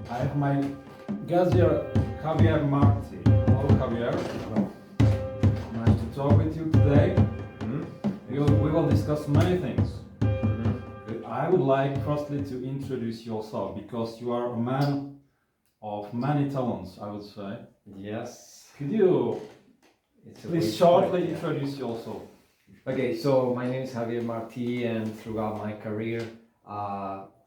I have my guest here, Javier Marti. Hello, Javier. Hello. Nice to talk with you today. Mm-hmm. We will discuss many things. Mm-hmm. I would like firstly to introduce yourself because you are a man of many talents, I would say. Yes. Could you please shortly introduce yourself? Okay, so my name is Javier Marti, and throughout my career,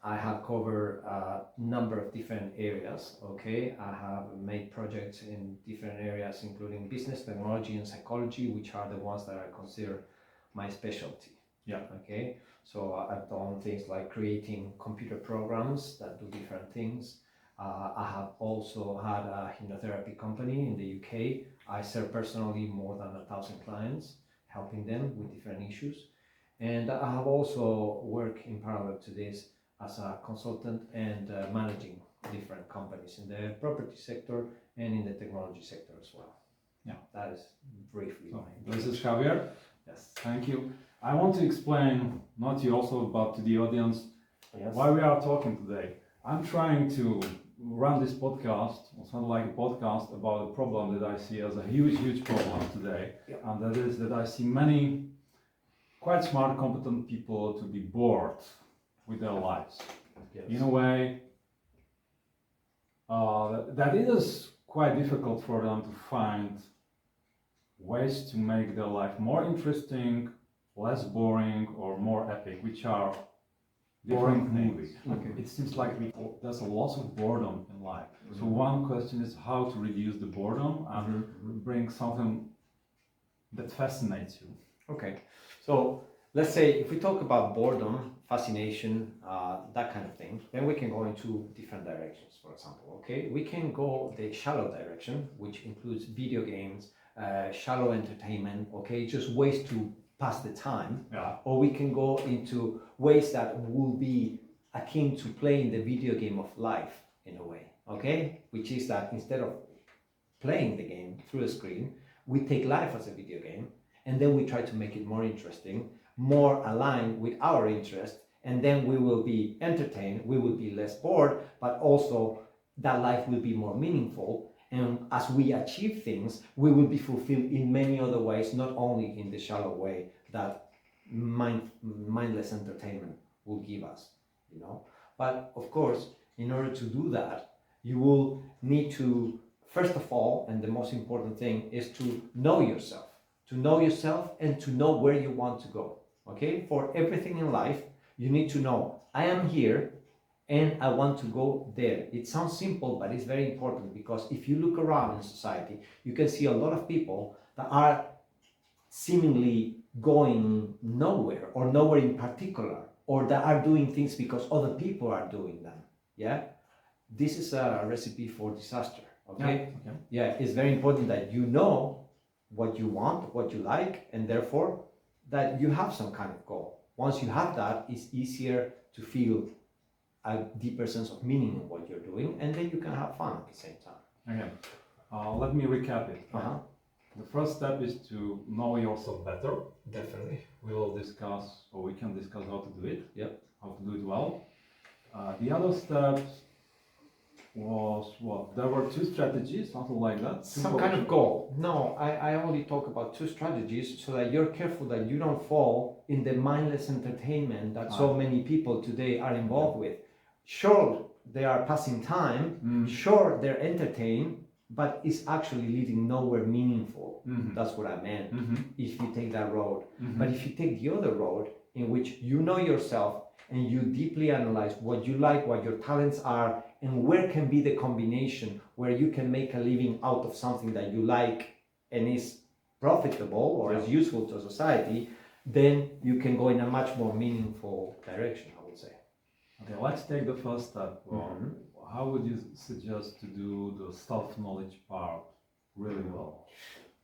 I have covered a number of different areas. Okay, I have made projects in different areas, including business, technology, and psychology, which are the ones that I consider my specialty. Yeah. Okay, so I've done things like creating computer programs that do different things. I have also had a hypnotherapy company in the UK. I serve personally more than 1,000 clients, helping them with different issues. And I have also worked in parallel to this as a consultant and managing different companies in the property sector and in the technology sector as well. Yeah, that is briefly. So, this is Javier. Yes. Thank you. I want to explain, not to you also, but to the audience, Yes. why we are talking today. I'm trying to run this podcast, or something like a podcast, about a problem that I see as a huge problem today. Yeah. And that is that I see many quite smart, competent people to be bored with their lives. Yes. In a way, that it is quite difficult for them to find ways to make their life more interesting, less boring, or more epic, which are different things. Okay. It seems like there's a loss of boredom in life. Mm-hmm. So one question is how to reduce the boredom and bring something that fascinates you. Okay, so let's say if we talk about boredom, fascination, that kind of thing, then we can go into different directions. For example, okay, we can go the shallow direction, which includes video games, shallow entertainment, okay, just ways to pass the time. Yeah. Or we can go into ways that will be akin to playing the video game of life in a way, okay, which is that instead of playing the game through a screen, we take life as a video game, and then we try to make it more interesting, more aligned with our interest, and then we will be entertained, we will be less bored, but also that life will be more meaningful. And as we achieve things, we will be fulfilled in many other ways, not only in the shallow way that mindless entertainment will give us, you know. But of course, in order to do that, you will need to, first of all, and the most important thing is to know yourself and to know where you want to go. Okay, for everything in life, you need to know, I am here and I want to go there. It sounds simple, but it's very important, because if you look around in society, you can see a lot of people that are seemingly going nowhere, or nowhere in particular, or that are doing things because other people are doing them. Yeah, this is a recipe for disaster. Okay? Yeah. Yeah, it's very important that you know what you want, what you like, and therefore that you have some kind of goal. Once you have that, it's easier to feel a deeper sense of meaning in what you're doing, and then you can have fun at the same time. Okay. Let me recap it. Uh-huh. The first step is to know yourself better. Definitely. We will discuss, or we can discuss how to do it. Yep. How to do it well. The other steps was what? There were two strategies, something like that. Some kind of goal. No, I only talk about two strategies so that you're careful that you don't fall in the mindless entertainment that so many people today are involved with. Sure, they are passing time. Sure, they're entertained, but it's actually leading nowhere meaningful. That's what I meant. If you take that road. But if you take the other road, in which you know yourself and you deeply analyze what you like, what your talents are, and where can be the combination where you can make a living out of something that you like and is profitable or is useful to society, then you can go in a much more meaningful direction, I would say. Okay, let's take the first step. How would you suggest to do the self-knowledge part really well?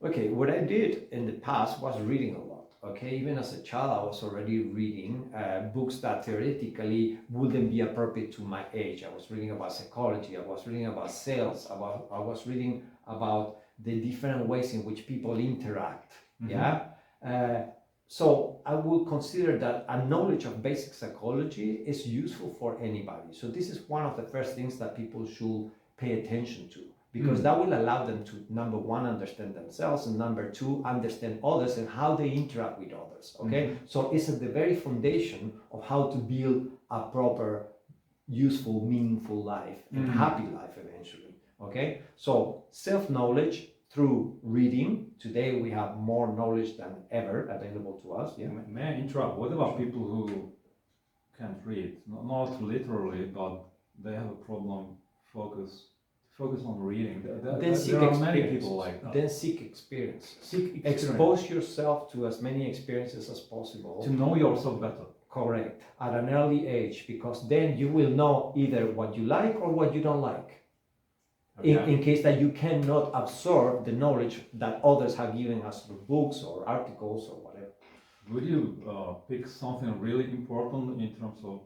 Okay, what I did in the past was reading a lot. Okay, even as a child, I was already reading books that theoretically wouldn't be appropriate to my age. I was reading about psychology, I was reading about sales, I was reading about the different ways in which people interact. Yeah, So I will consider that a knowledge of basic psychology is useful for anybody. So this is one of the first things that people should pay attention to, because that will allow them to, number one, understand themselves, and number two, understand others and how they interact with others. Okay, so it's at the very foundation of how to build a proper, useful, meaningful life and happy life eventually. Okay, so self-knowledge through reading. Today we have more knowledge than ever available to us. Yeah. May I interrupt? What about people who can't read? Not literally, but they have a problem focus on reading. Then seek there are many experience. people like that. Then seek experience. Seek experience. Expose yourself to as many experiences as possible. To know yourself better. Correct. At an early age, because then you will know either what you like or what you don't like. Okay. In case that you cannot absorb the knowledge that others have given us through books or articles or whatever. Would you pick something really important in terms of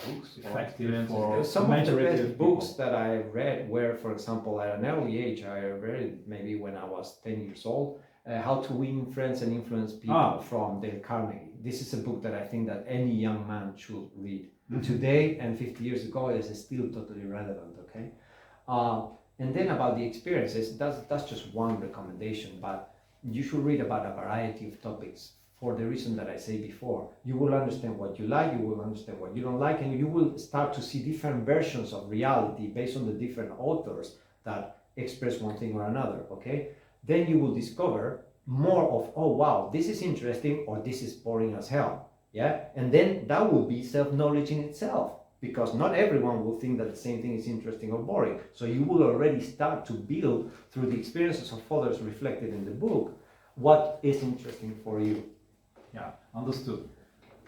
books? Effective for some of the majority best of books people? that I read were, for example, at an early age, I read it maybe when I was 10 years old, How to Win Friends and Influence People from Dale Carnegie. This is a book that I think that any young man should read. Today and 50 years ago, it is still totally relevant, okay? And then about the experiences, that's just one recommendation, but you should read about a variety of topics for the reason that I say before. You will understand what you like, you will understand what you don't like, and you will start to see different versions of reality based on the different authors that express one thing or another, okay? Then you will discover more of, oh wow, this is interesting, or this is boring as hell, yeah? And then that will be self-knowledge in itself, because not everyone will think that the same thing is interesting or boring. So you will already start to build, through the experiences of others reflected in the book, what is interesting for you. Yeah, understood.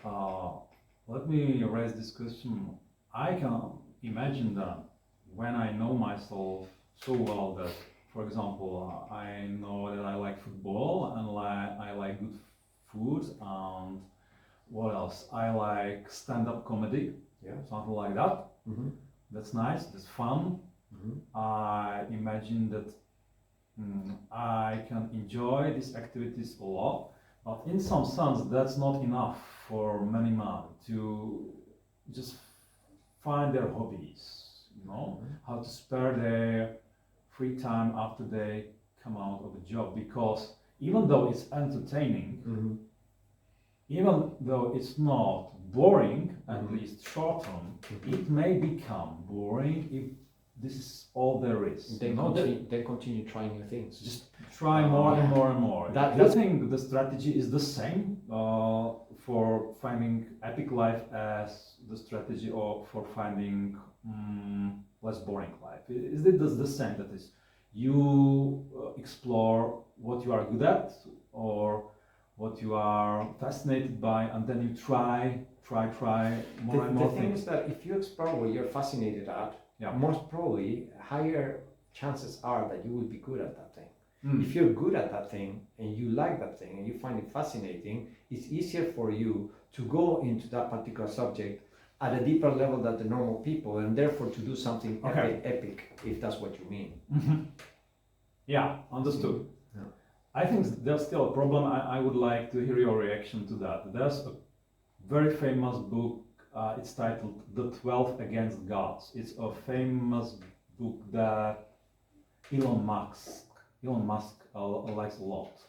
Let me raise this question. I can imagine that when I know myself so well that, for example, I know that I like football and I like good food, and what else? I like stand-up comedy, something like that. That's nice, that's fun. I imagine that I can enjoy these activities a lot. But in some sense, that's not enough for many men to just find their hobbies, how to spare their free time after they come out of a job. Because even though it's entertaining, even though it's not boring, at least short term, it may become boring if this is all there is. Then continue trying new things. Just try more and more and more. I think the strategy is the same for finding epic life as the strategy for finding less boring life. Is it the same? That is, you explore what you are good at or what you are fascinated by, and then you try more and more things. The thing is that if you explore what you're fascinated at, most probably higher chances are that you will be good at that thing. If you're good at that thing and you like that thing and you find it fascinating, it's easier for you to go into that particular subject at a deeper level than the normal people, and therefore to do something epic, if that's what you mean. Yeah, understood. I think there's still a problem. I would like to hear your reaction to that. There's a very famous book. It's titled The 12 Against Gods. It's a famous book that Elon Musk likes a lot.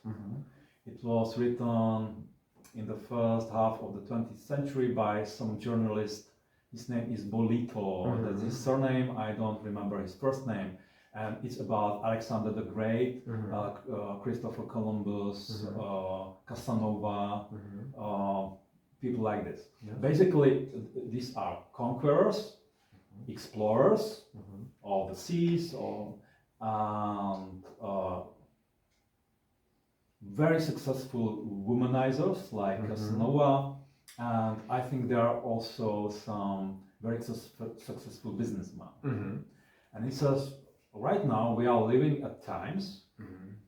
It was written in the first half of the 20th century by some journalist. His name is Bolito. That's his surname. I don't remember his first name. And it's about Alexander the Great, Christopher Columbus, Casanova, people like this. Basically, these are conquerors, explorers of the seas, and very successful womanizers like Casanova. And I think there are also some very successful businessmen. And he says, right now we are living at times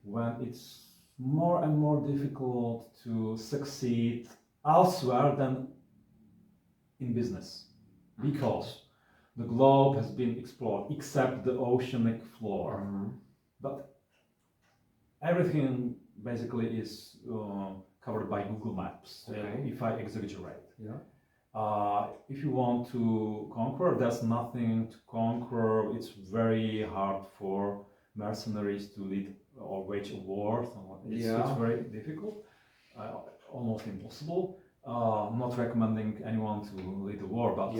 when it's more and more difficult to succeed elsewhere than in business, because the globe has been explored except the oceanic floor. But everything basically is covered by Google Maps, Okay. if I exaggerate. Yeah. If you want to conquer, there's nothing to conquer. It's very hard for mercenaries to lead or wage a war. So it's very difficult, almost impossible. Not recommending anyone to lead a war, but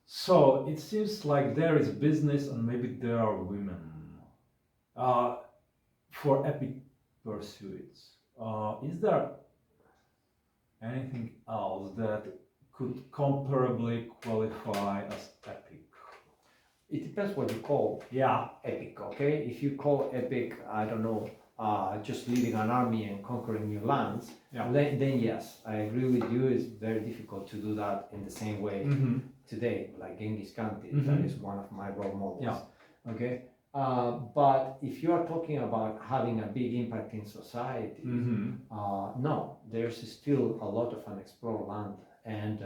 so it seems like there is business and maybe there are women for epic pursuits. Is there anything else that could comparably qualify as epic? It depends what you call epic, okay? If you call epic, I don't know, just leading an army and conquering new lands, then yes, I agree with you. It's very difficult to do that in the same way today, like Genghis Khan did. That is one of my role models. Okay, but if you are talking about having a big impact in society, no, there's still a lot of unexplored land, and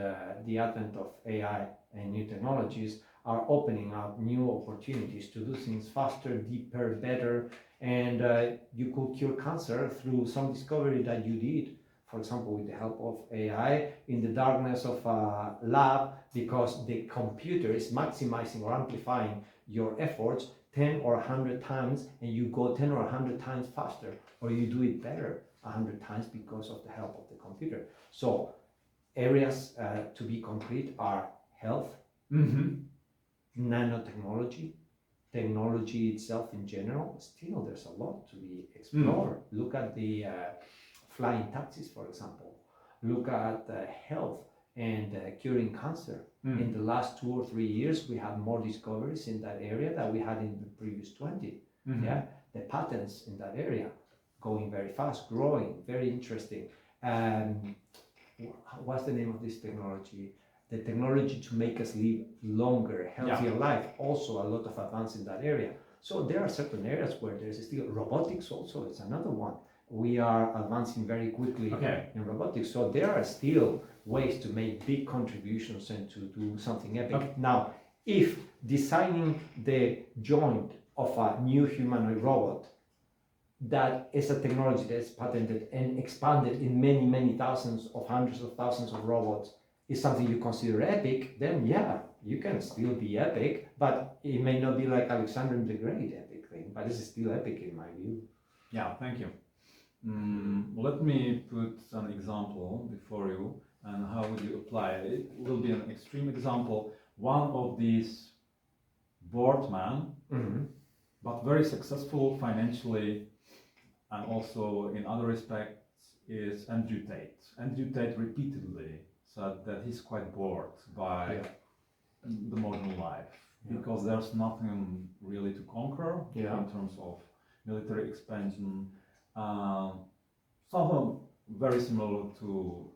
the advent of AI and new technologies are opening up new opportunities to do things faster, deeper, better, and you could cure cancer through some discovery that you did, for example, with the help of AI in the darkness of a lab, because the computer is maximizing or amplifying your efforts 10 or 100 times, and you go 10 or 100 times faster, or you do it better 100 times because of the help of the computer. So areas to be concrete are health, nanotechnology, technology itself in general. Still, there's a lot to be explored. Look at the flying taxis, for example. Look at health and curing cancer. In the last 2 or 3 years, we have more discoveries in that area than we had in the previous 20. The patents in that area going very fast, growing, very interesting. What's the name of this technology? The technology to make us live longer, healthier life, also a lot of advance in that area. So there are certain areas where there's still robotics also, it's another one. We are advancing very quickly in robotics. So there are still ways to make big contributions and to do something epic. Now, if designing the joint of a new humanoid robot that is a technology that's patented and expanded in many, many thousands of hundreds of thousands of robots is something you consider epic, then yeah, you can still be epic, but it may not be like Alexander the Great epic thing, but this is still epic in my view. Yeah, thank you. Let me put an example before you, and how would you apply it? It will be an extreme example. One of these bored men, but very successful financially and also in other respects, is Andrew Tate. Andrew Tate repeatedly said that he's quite bored by the modern life because there's nothing really to conquer in terms of military expansion. Something very similar to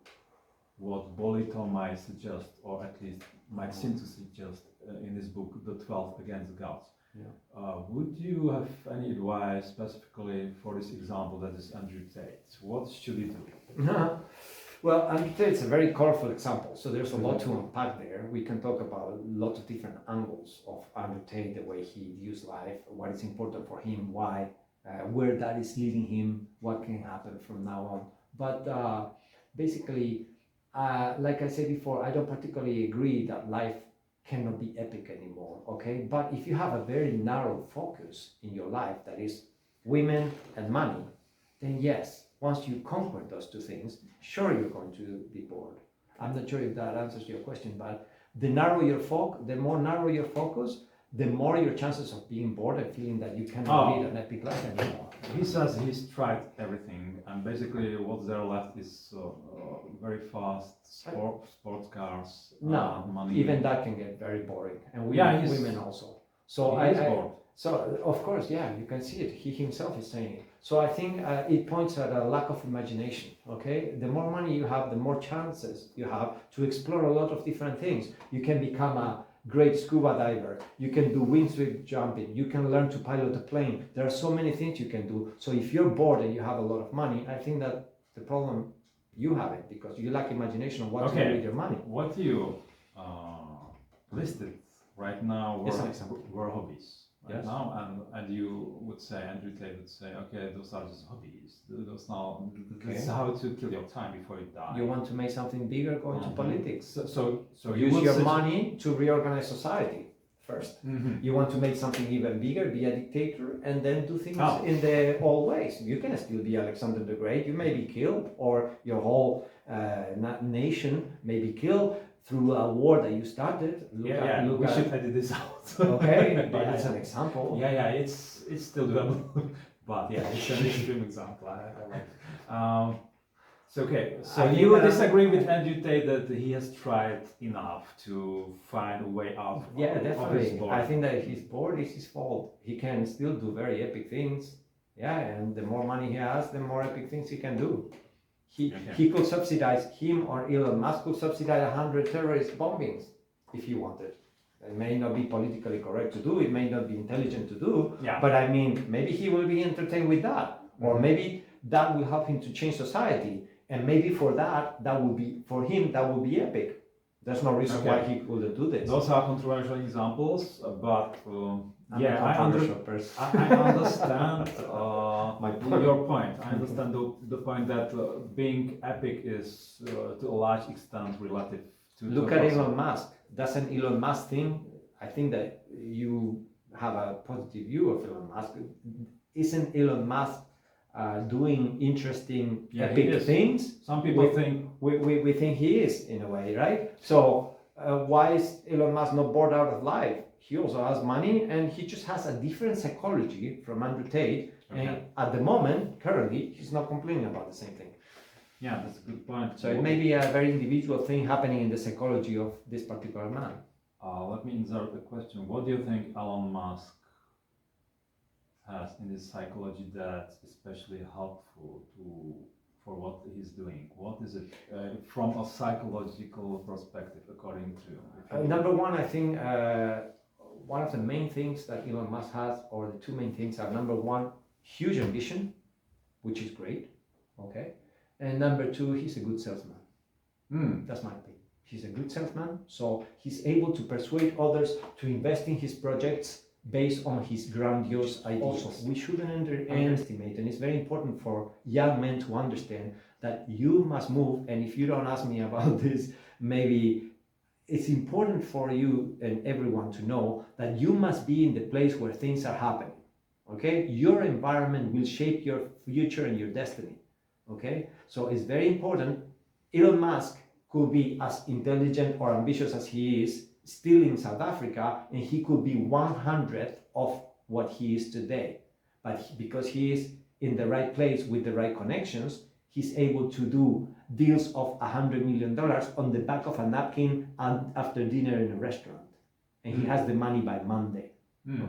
what Bolito might suggest, or at least might seem to suggest in his book, The 12 Against the Gods. Would you have any advice specifically for this example that is Andrew Tate? What should he do? Well, Andrew Tate's a very colorful example, so there's a lot to unpack there. We can talk about a lot of different angles of Andrew Tate, the way he views life, what is important for him, why, where that is leading him, what can happen from now on. But basically, like I said before, I don't particularly agree that life cannot be epic anymore, okay? But if you have a very narrow focus in your life, that is women and money, then yes, once you conquer those two things, sure, you're going to be bored. I'm not sure if that answers your question, but the more narrow your focus, the more your chances of being bored and feeling that you cannot lead an epic life anymore. He says he's tried everything, and basically what's there left is very fast sports cars, money. Even that can get very boring, and women also. So So of course, you can see it. He himself is saying it. So I think it points at a lack of imagination. Okay, the more money you have, the more chances you have to explore a lot of different things. You can become a great scuba diver. You can do wingsuit jumping. You can learn to pilot a plane. There are so many things you can do. So if you're bored and you have a lot of money, I think that the problem you have it because you lack imagination on what to do with your money. What you listed right now were hobbies. right Yes. now, and you would say, Andrew Tate would say, okay, those are just hobbies. Those now, this is Okay. how to kill your time before you die. You want to make something bigger, go into politics. So Use would your suggest- money to reorganize society first. Mhm. You want to make something even bigger, be a dictator, and then do things Oh. in the old ways. You can still be Alexander the Great. You may be killed, or your whole nation may be killed through a war that you started. Look we at- should edit this out. Okay, but Yeah, it's an example. Yeah, it's still doable, but yeah, it's an extreme example. I like. So okay, so I think you that- disagree with Andrew Tate that he has tried enough to find a way out? Yeah, of his definitely. boredom? I think that if he's bored, it's his fault. He can still do very epic things. Yeah, and the more money he has, the more epic things he can do. He could subsidize, him or Elon Musk could subsidize 100 terrorist bombings if he wanted. It may not be politically correct to do, it may not be intelligent to do, Yeah. but I mean, maybe he will be entertained with that. Or maybe that will help him to change society. And maybe for that will be, for him, that will be epic. There's no reason Okay. why he couldn't do this. Those are controversial examples, but I'm yeah, a I controversial person. understand My point. your point. I understand the point that being epic is to a large extent relative to. Look to at person. Elon Musk. That's an Elon Musk thing. I think that you have a positive view of Elon Musk. Isn't Elon Musk doing interesting, Yeah, he epic is. things? Some people think. We think he is, in a way, right? So why is Elon Musk not bored out of life? He also has money, and he just has a different psychology from Andrew Tate. Okay. And at the moment, currently, he's not complaining about the same thing. Yeah, that's a good point. So it may be a very individual thing happening in the psychology of this particular man. Let me insert a question. What do you think Elon Musk has in his psychology that's especially helpful for what he's doing? What is it from a psychological perspective, according to? Number one, I think one of the main things that Elon Musk has, or the two main things, are number one, huge ambition, which is great, okay, and number two, he's a good salesman. That's my thing. He's a good salesman, so he's able to persuade others to invest in his projects based on his grandiose ideas. Also, we shouldn't underestimate, and it's very important for young men to understand that you must move, and if you don't ask me about this, maybe it's important for you and everyone to know that you must be in the place where things are happening, okay? Your environment will shape your future and your destiny, okay? So it's very important. Elon Musk could be as intelligent or ambitious as he is, still in South Africa, and he could be 100th of what he is today. But because he is in the right place with the right connections, he's able to do deals of $100 million on the back of a napkin and after dinner in a restaurant. And he has the money by Monday.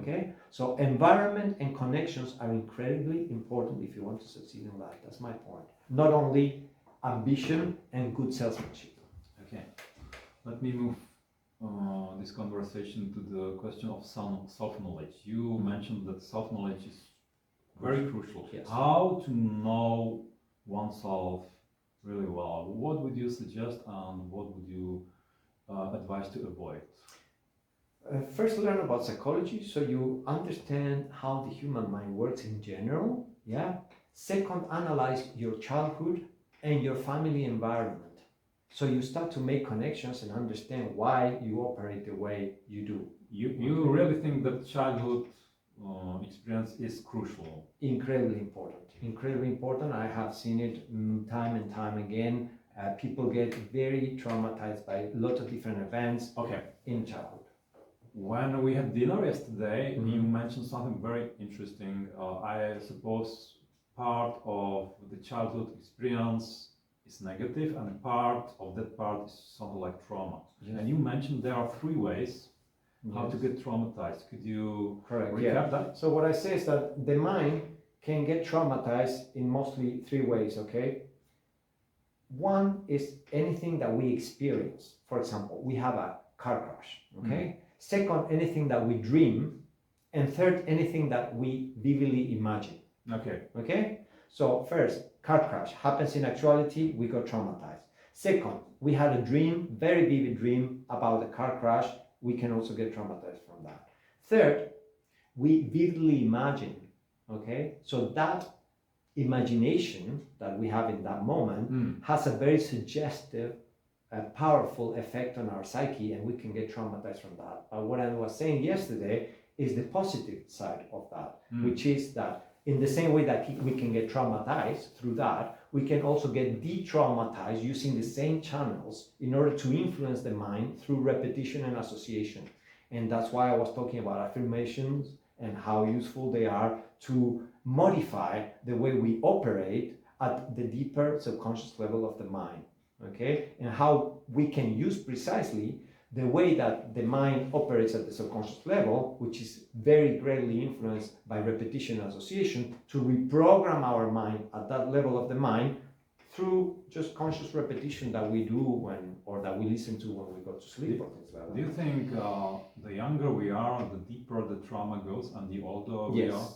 Okay? So environment and connections are incredibly important if you want to succeed in life. That's my point. Not only ambition and good salesmanship. Okay, let me move this conversation to the question of self-knowledge. You mentioned that self-knowledge is very crucial. Yes. How to know oneself really well? What would you suggest, and what would you advise to avoid? First, learn about psychology so you understand how the human mind works in general. Yeah. Second, analyze your childhood and your family environment. So you start to make connections and understand why you operate the way you do. You really think that childhood experience is crucial? Incredibly important. Incredibly important. I have seen it time and time again. People get very traumatized by a lot of different events in childhood. When we had dinner yesterday, you mentioned something very interesting. I suppose part of the childhood experience is negative, and part of that part is something like trauma. Yes. And you mentioned there are 3 ways how to get traumatized. Could you recap that? So what I say is that the mind can get traumatized in mostly 3 ways, okay? One is anything that we experience. For example, we have a car crash, okay? Second, anything that we dream. And third, anything that we vividly imagine. Okay? So first, car crash happens in actuality, we got traumatized. Second, we had a dream, very vivid dream about a car crash, we can also get traumatized from that. Third, we vividly imagine, okay? So that imagination that we have in that moment has a very suggestive, powerful effect on our psyche, and we can get traumatized from that. But what I was saying yesterday is the positive side of that, which is that in the same way that we can get traumatized through that, we can also get de-traumatized using the same channels in order to influence the mind through repetition and association. And that's why I was talking about affirmations and how useful they are to modify the way we operate at the deeper subconscious level of the mind, okay? And how we can use precisely the way that the mind operates at the subconscious level, which is very greatly influenced by repetition and association, to reprogram our mind at that level of the mind through just conscious repetition that we do or that we listen to when we go to sleep or things like that. Do you think the younger we are, the deeper the trauma goes, and the older we are?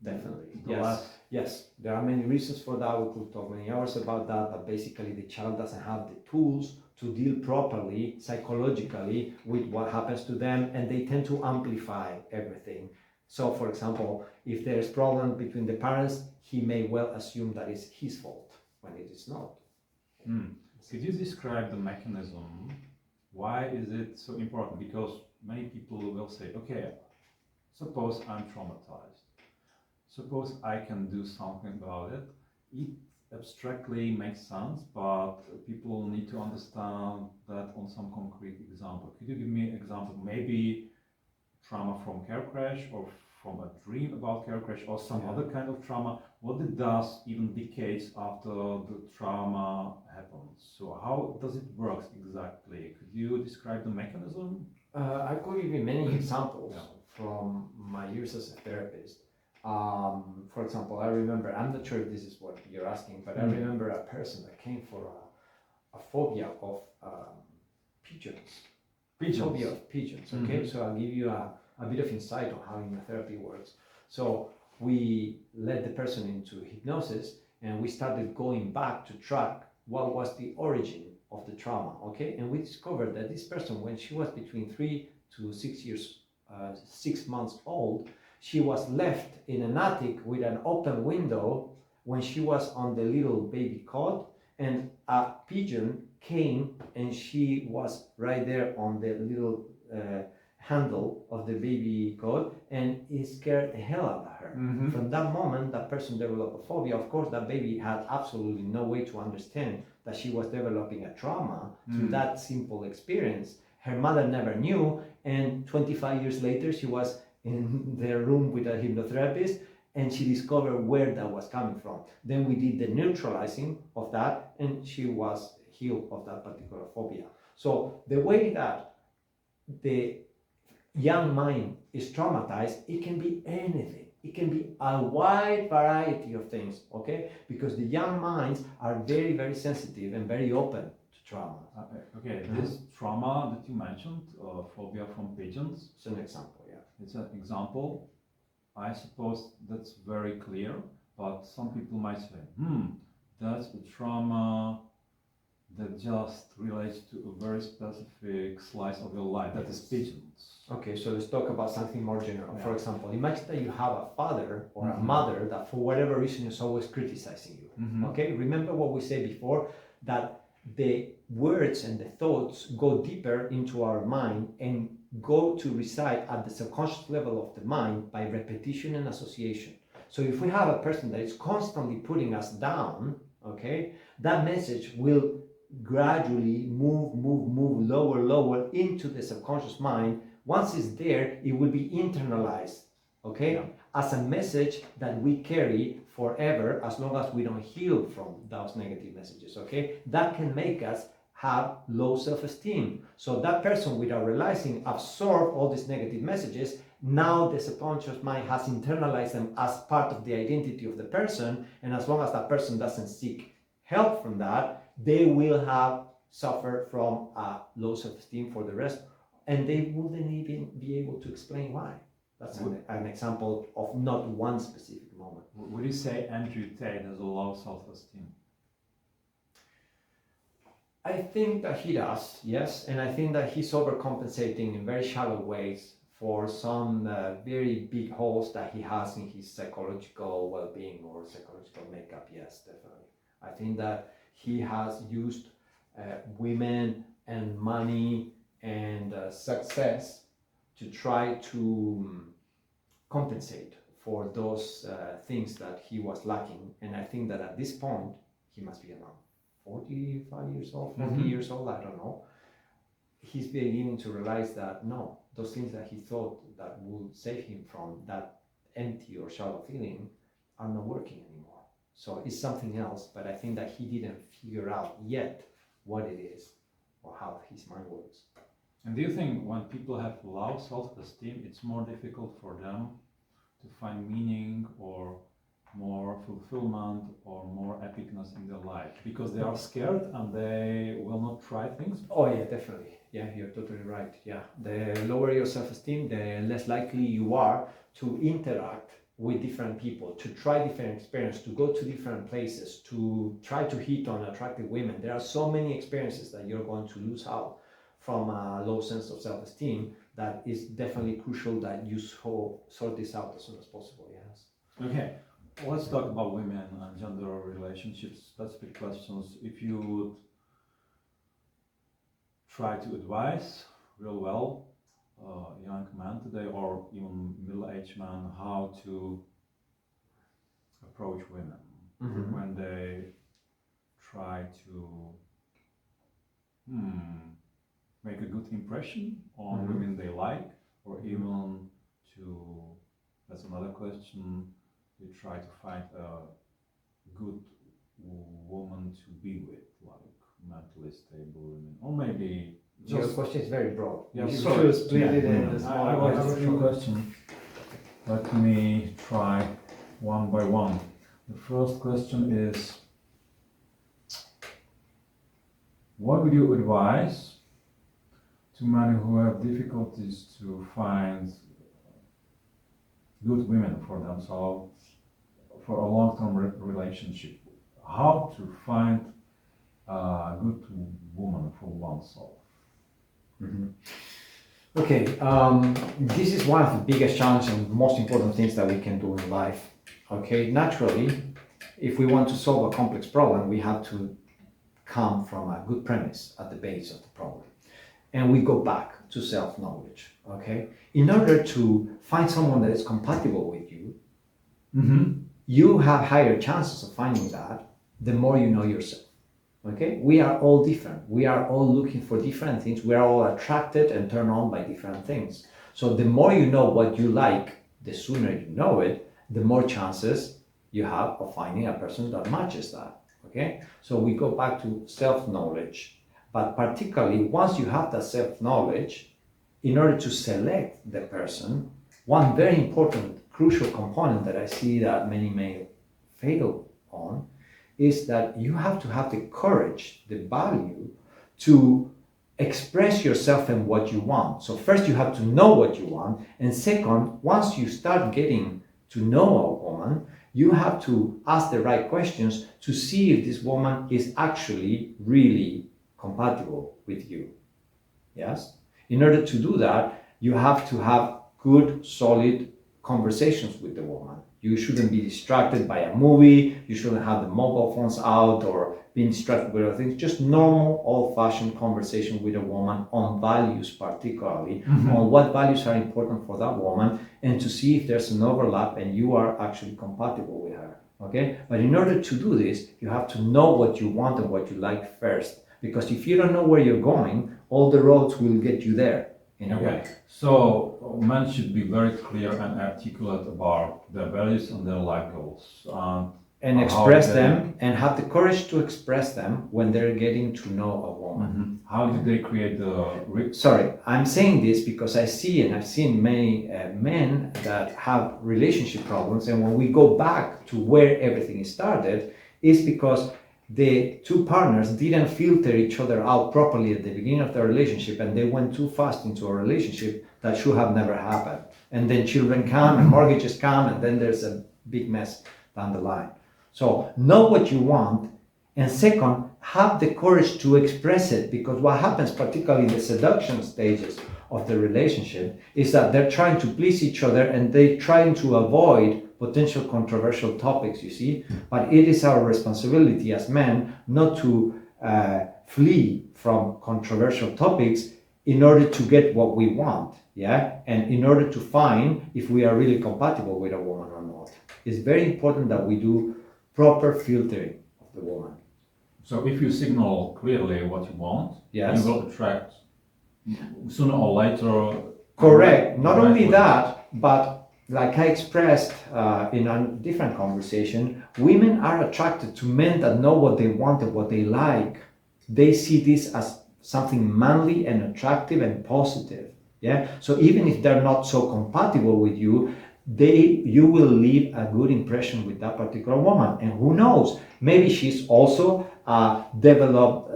Definitely. Yes. Yes, there are many reasons for that. We could talk many hours about that, but basically the child doesn't have the tools to deal properly psychologically with what happens to them, and they tend to amplify everything. So for example, if there's problem between the parents, he may well assume that it's his fault when it is not. Could you describe the mechanism? Why is it so important? Because many people will say, okay, suppose I'm traumatized. Suppose I can do something about it. It abstractly makes sense, but people need to understand that on some concrete example. Could you give me an example? Maybe trauma from car crash, or from a dream about car crash, or some other kind of trauma, what it does even decades after the trauma happens. So how does it work exactly? Could you describe the mechanism? I could give you many examples from my years as a therapist. For example, I remember, I'm not sure if this is what you're asking, but I remember a person that came for a phobia of pigeons. Phobia of pigeons, okay? So I'll give you a bit of insight on how hypnotherapy works. So we led the person into hypnosis, and we started going back to track what was the origin of the trauma, okay? And we discovered that this person, when she was between 3 to 6 months old, she was left in an attic with an open window when she was on the little baby cot, and a pigeon came and she was right there on the little handle of the baby cot, and it scared the hell out of her. From that moment, that person developed a phobia. Of course, that baby had absolutely no way to understand that she was developing a trauma through that simple experience. Her mother never knew, and 25 years later, she was in their room with a hypnotherapist, and she discovered where that was coming from. Then we did the neutralizing of that, and she was healed of that particular phobia. So the way that the young mind is traumatized, it can be anything. It can be a wide variety of things, okay? Because the young minds are very, very sensitive and very open to trauma. Okay, this trauma that you mentioned, phobia from pigeons, it's an example, yeah. It's an example. I suppose that's very clear, but some people might say, that's a trauma that just relates to a very specific slice of your life, that is pigeons. Okay, so let's talk about something more general. For example, imagine that you have a father or a mother that for whatever reason is always criticizing you. Okay, remember what we said before, that the words and the thoughts go deeper into our mind and go to reside at the subconscious level of the mind by repetition and association. So if we have a person that is constantly putting us down, okay, that message will gradually move lower into the subconscious mind. Once it's there, it will be internalized, okay, as a message that we carry forever, as long as we don't heal from those negative messages, okay? That can make us have low self-esteem. So that person, without realizing, absorbed all these negative messages. Now the subconscious mind has internalized them as part of the identity of the person, and as long as that person doesn't seek help from that, they will have suffered from low self-esteem for the rest, and they wouldn't even be able to explain why. That's an example of not one specific moment. Would you say Andrew Tate has a low self-esteem? I think that he does, yes, and I think that he's overcompensating in very shallow ways for some very big holes that he has in his psychological well-being or psychological makeup. Yes, definitely. I think that he has used women and money and success to try to compensate for those things that he was lacking. And I think that at this point, he must be around 45 years old, 40 years old, I don't know. He's beginning to realize that no, those things that he thought that would save him from that empty or shallow feeling are not working anymore. So it's something else, but I think that he didn't figure out yet what it is or how his mind works. And do you think when people have low self-esteem, it's more difficult for them to find meaning or more fulfillment or more epicness in their life because they are scared and they will not try things? Oh yeah, definitely. Yeah, you're totally right. Yeah, the lower your self-esteem, the less likely you are to interact with different people, to try different experiences, to go to different places, to try to hit on attractive women. There are so many experiences that you're going to lose out from a low sense of self-esteem that is definitely crucial that you sort this out as soon as possible. Yes. Okay, let's talk about women and gender relationships, specific questions. If you would try to advise real well young man today or even middle-aged man how to approach women when they try to make a good impression on women they like, or even to, that's another question, they try to find a good woman to be with, like mentally stable women, or maybe Your question is very broad. Yeah, You sorry. should split it in I the smaller have a questions. few questions. Let me try one by one. The first question is, what would you advise to men who have difficulties to find good women for themselves for a long-term relationship? How to find a good woman for oneself? Okay, this is one of the biggest challenges and most important things that we can do in life. Okay, naturally, if we want to solve a complex problem, we have to come from a good premise at the base of the problem. And we go back to self-knowledge, okay? In order to find someone that is compatible with you, you have higher chances of finding that the more you know yourself, okay? We are all different. We are all looking for different things. We are all attracted and turned on by different things. So the more you know what you like, the sooner you know it, the more chances you have of finding a person that matches that, okay? So we go back to self-knowledge. But particularly once you have that self-knowledge, in order to select the person, one very important, crucial component that I see that many may fail on is that you have to have the courage, the value to express yourself and what you want. So first you have to know what you want, and second, once you start getting to know a woman, you have to ask the right questions to see if this woman is actually really compatible with you. Yes? In order to do that, you have to have good, solid conversations with the woman. You shouldn't be distracted by a movie, you shouldn't have the mobile phones out or being distracted with other things. Just normal, old-fashioned conversation with a woman on values, particularly, on what values are important for that woman, and to see if there's an overlap and you are actually compatible with her. Okay? But in order to do this, you have to know what you want and what you like first. Because if you don't know where you're going, all the roads will get you there in a way. So men should be very clear and articulate about their values and their life goals. And express them and have the courage to express them when they're getting to know a woman. How do they create the... Sorry, I'm saying this because I see and I've seen many men that have relationship problems, and when we go back to where everything started, is because the two partners didn't filter each other out properly at the beginning of the relationship, and they went too fast into a relationship that should have never happened. And then children come and mortgages come, and then there's a big mess down the line. So know what you want, and second, have the courage to express it, because what happens, particularly in the seduction stages of the relationship is that they're trying to please each other and they're trying to avoid potential controversial topics, you see. But it is our responsibility as men not to flee from controversial topics in order to get what we want, yeah, and in order to find if we are really compatible with a woman or not. It's very important that we do proper filtering of the woman. So if you signal clearly what you want, Yes. you will attract sooner or later. Correct. Not only women. that, but like I expressed in a different conversation, women are attracted to men that know what they want and what they like. They see this as something manly and attractive and positive. Yeah. So even if they're not so compatible with you, you will leave a good impression with that particular woman. And who knows, maybe she's also a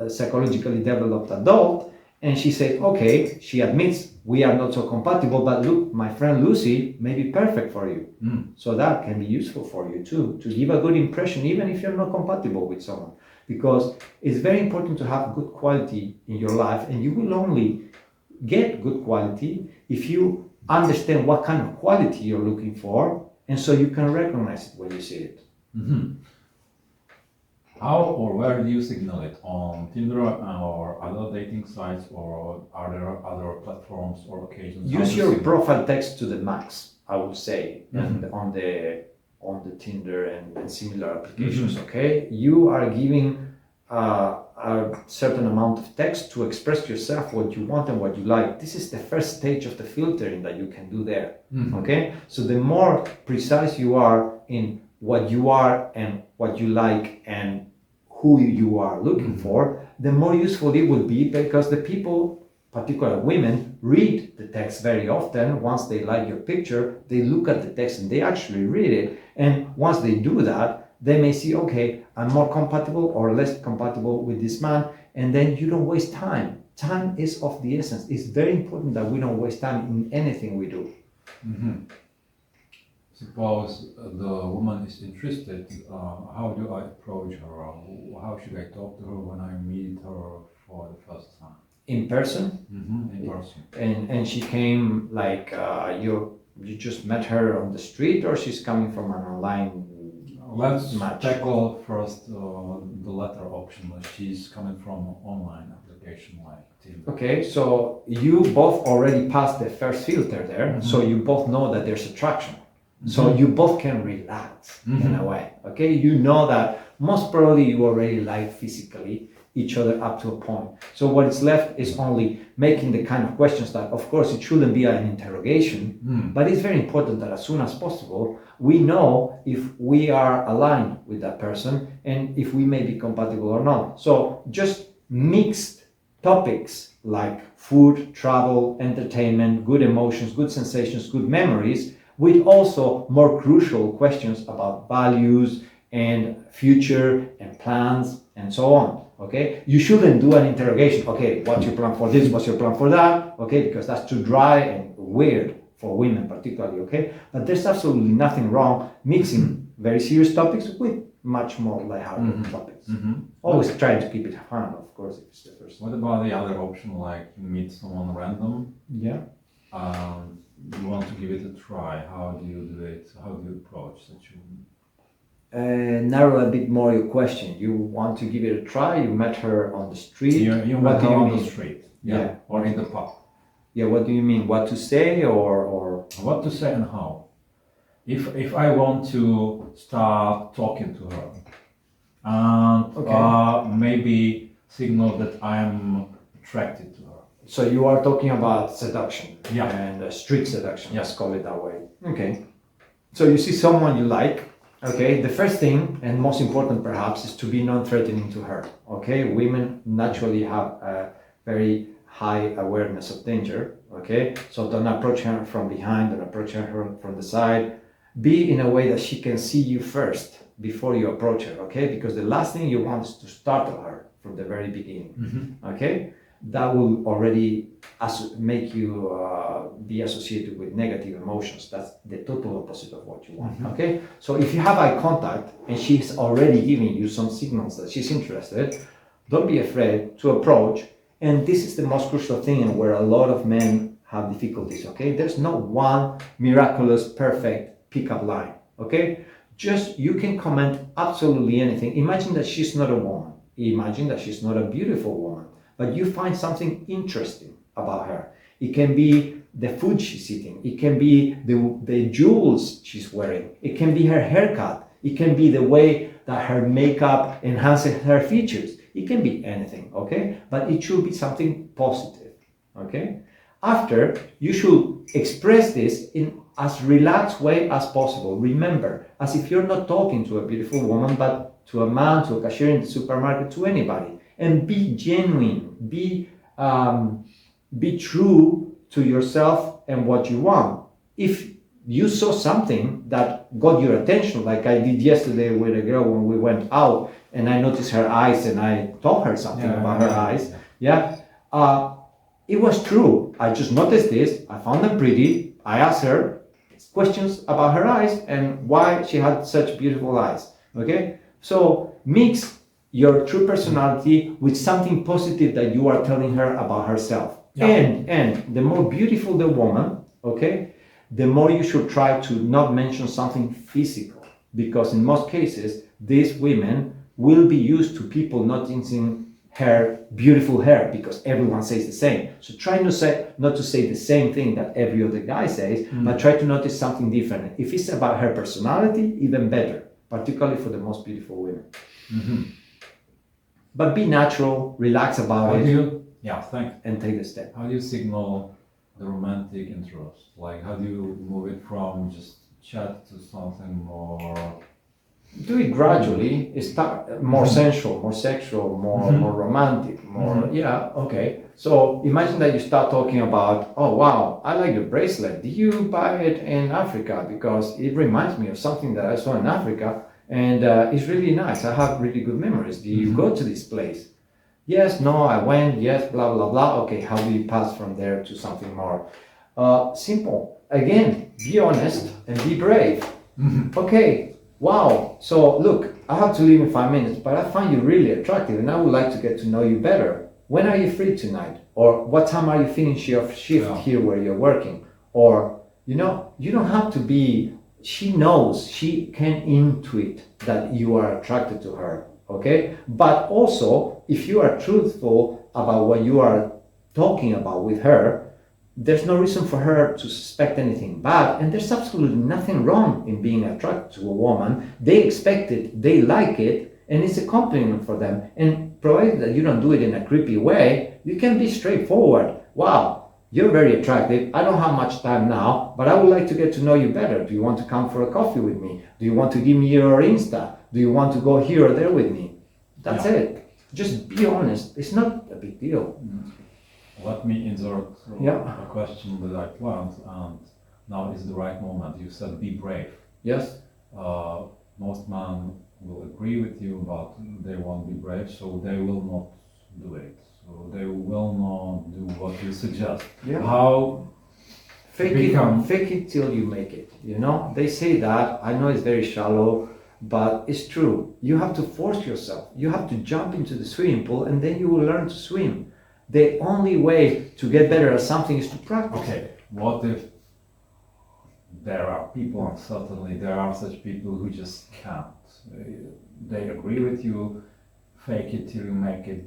psychologically developed adult, and she said, okay, she admits we are not so compatible, but look, my friend Lucy may be perfect for you. So that can be useful for you too, to give a good impression, even if you're not compatible with someone, because it's very important to have good quality in your life, and you will only get good quality if you understand what kind of quality you're looking for, and so you can recognize it when you see it. How or where do you signal it? On Tinder or other dating sites, or are there other platforms or occasions? Use your profile text to the max, I would say, and on the Tinder and similar applications. Okay, you are giving a certain amount of text to express yourself, what you want and what you like. This is the first stage of the filtering that you can do there. Okay, so the more precise you are in what you are and what you like and who you are looking for, the more useful it will be, because the people, particularly women, read the text very often. Once they like your picture, they look at the text and they actually read it. And once they do that, they may see, okay, I'm more compatible or less compatible with this man, and then you don't waste time. Time is of the essence. It's very important that we don't waste time in anything we do. Suppose the woman is interested, how do I approach her? How should I talk to her when I meet her for the first time? In person? In person. And she came like you just met her on the street, or she's coming from an online Let's match? tackle first the latter option. She's coming from an online application like Tinder. Okay, so you both already passed the first filter there, so you both know that there's attraction. So you both can relax in a way. Okay, you know that most probably you already like physically each other up to a point. So what is left is only making the kind of questions that, of course, it shouldn't be an interrogation, but it's very important that as soon as possible we know if we are aligned with that person and if we may be compatible or not. So just mixed topics like food, travel, entertainment, good emotions, good sensations, good memories, with also more crucial questions about values and future and plans and so on. Okay, you shouldn't do an interrogation. Okay, what's your plan for this? What's your plan for that? Okay, because that's too dry and weird for women particularly. Okay, but there's absolutely nothing wrong mixing very serious topics with much more lighthearted topics. Always trying to keep it fun, of course, if it's the first. What about the other option, like you meet someone random? Yeah. You want to give it a try. How do you do it? How do you approach such a narrow a bit more your question. You want to give it a try. You met her on the street. You met her on the street, Yeah. or in the pub. Yeah. What do you mean? What to say or? What to say and how? If I want to start talking to her, and maybe signal that I'm attracted to her. So you are talking about seduction, Yeah. and street seduction. Yeah. Let's call it that way. Okay. So you see someone you like. Okay, the first thing and most important perhaps is to be non-threatening to her. Okay, women naturally have a very high awareness of danger. Okay, so don't approach her from behind, don't approach her from the side. Be in a way that she can see you first before you approach her. Okay, because the last thing you want is to startle her from the very beginning. Okay, that will already make you be associated with negative emotions. That's the total opposite of what you want. Okay, so if you have eye contact and she's already giving you some signals that she's interested, don't be afraid to approach. And this is the most crucial thing, and where a lot of men have difficulties, okay? There's no one miraculous, perfect pickup line, okay? Just, you can comment absolutely anything. Imagine that she's not a woman. Imagine that she's not a beautiful woman, but you find something interesting about her. It can be the food she's eating. It can be the jewels she's wearing. It can be her haircut. It can be the way that her makeup enhances her features. It can be anything, okay? But it should be something positive, okay? After, you should express this in as relaxed way as possible. Remember, as if you're not talking to a beautiful woman, but to a man, to a cashier in the supermarket, to anybody. And be genuine, be true to yourself and what you want. If you saw something that got your attention, like I did yesterday with a girl when we went out, and I noticed her eyes and I told her something about her eyes, it was true. I just noticed this. I found them pretty. I asked her questions about her eyes and why she had such beautiful eyes. Okay? So mix your true personality with something positive that you are telling her about herself. Yeah. And the more beautiful the woman, okay, the more you should try to not mention something physical. Because in most cases, these women will be used to people noticing her beautiful hair because everyone says the same. So try not to say the same thing that every other guy says, but try to notice something different. If it's about her personality, even better, particularly for the most beautiful women. Mm-hmm. But be natural, relax about it. Thanks. And take the step. How do you signal the romantic interest? Like, how do you move it from just chat to something more? Do it gradually. Start more sensual, more sexual, more romantic, more okay. So imagine that you start talking about, oh wow, I like your bracelet. Did you buy it in Africa? Because it reminds me of something that I saw in Africa, and it's really nice. I have really good memories. Do you go to this place? Yes, no, I went. Yes, blah blah blah. Okay, how do you pass from there to something more simple? Again, be honest and be brave. Okay. Wow, so look, I have to leave in 5 minutes, but I find you really attractive and I would like to get to know you better. When are you free tonight? Or what time are you finishing your shift here where you're working? Or, you don't have to be, she knows, she can intuit that you are attracted to her, okay? But also, if you are truthful about what you are talking about with her, there's no reason for her to suspect anything bad, and there's absolutely nothing wrong in being attracted to a woman. They expect it, they like it, and it's a compliment for them. And provided that you don't do it in a creepy way, you can be straightforward. Wow, you're very attractive. I don't have much time now, but I would like to get to know you better. Do you want to come for a coffee with me? Do you want to give me your Insta? Do you want to go here or there with me? That's it. Just be honest. It's not a big deal. Let me insert a question that I planned, and now is the right moment. You said be brave. Yes. Most men will agree with you, but they won't be brave, so they will not do it. So they will not do what you suggest. Yeah. How fake it till you make it. They say that. I know it's very shallow, but it's true. You have to force yourself. You have to jump into the swimming pool, and then you will learn to swim. The only way to get better at something is to practice. Okay, what if there are people, and certainly there are such people who just can't. They agree with you, fake it till you make it,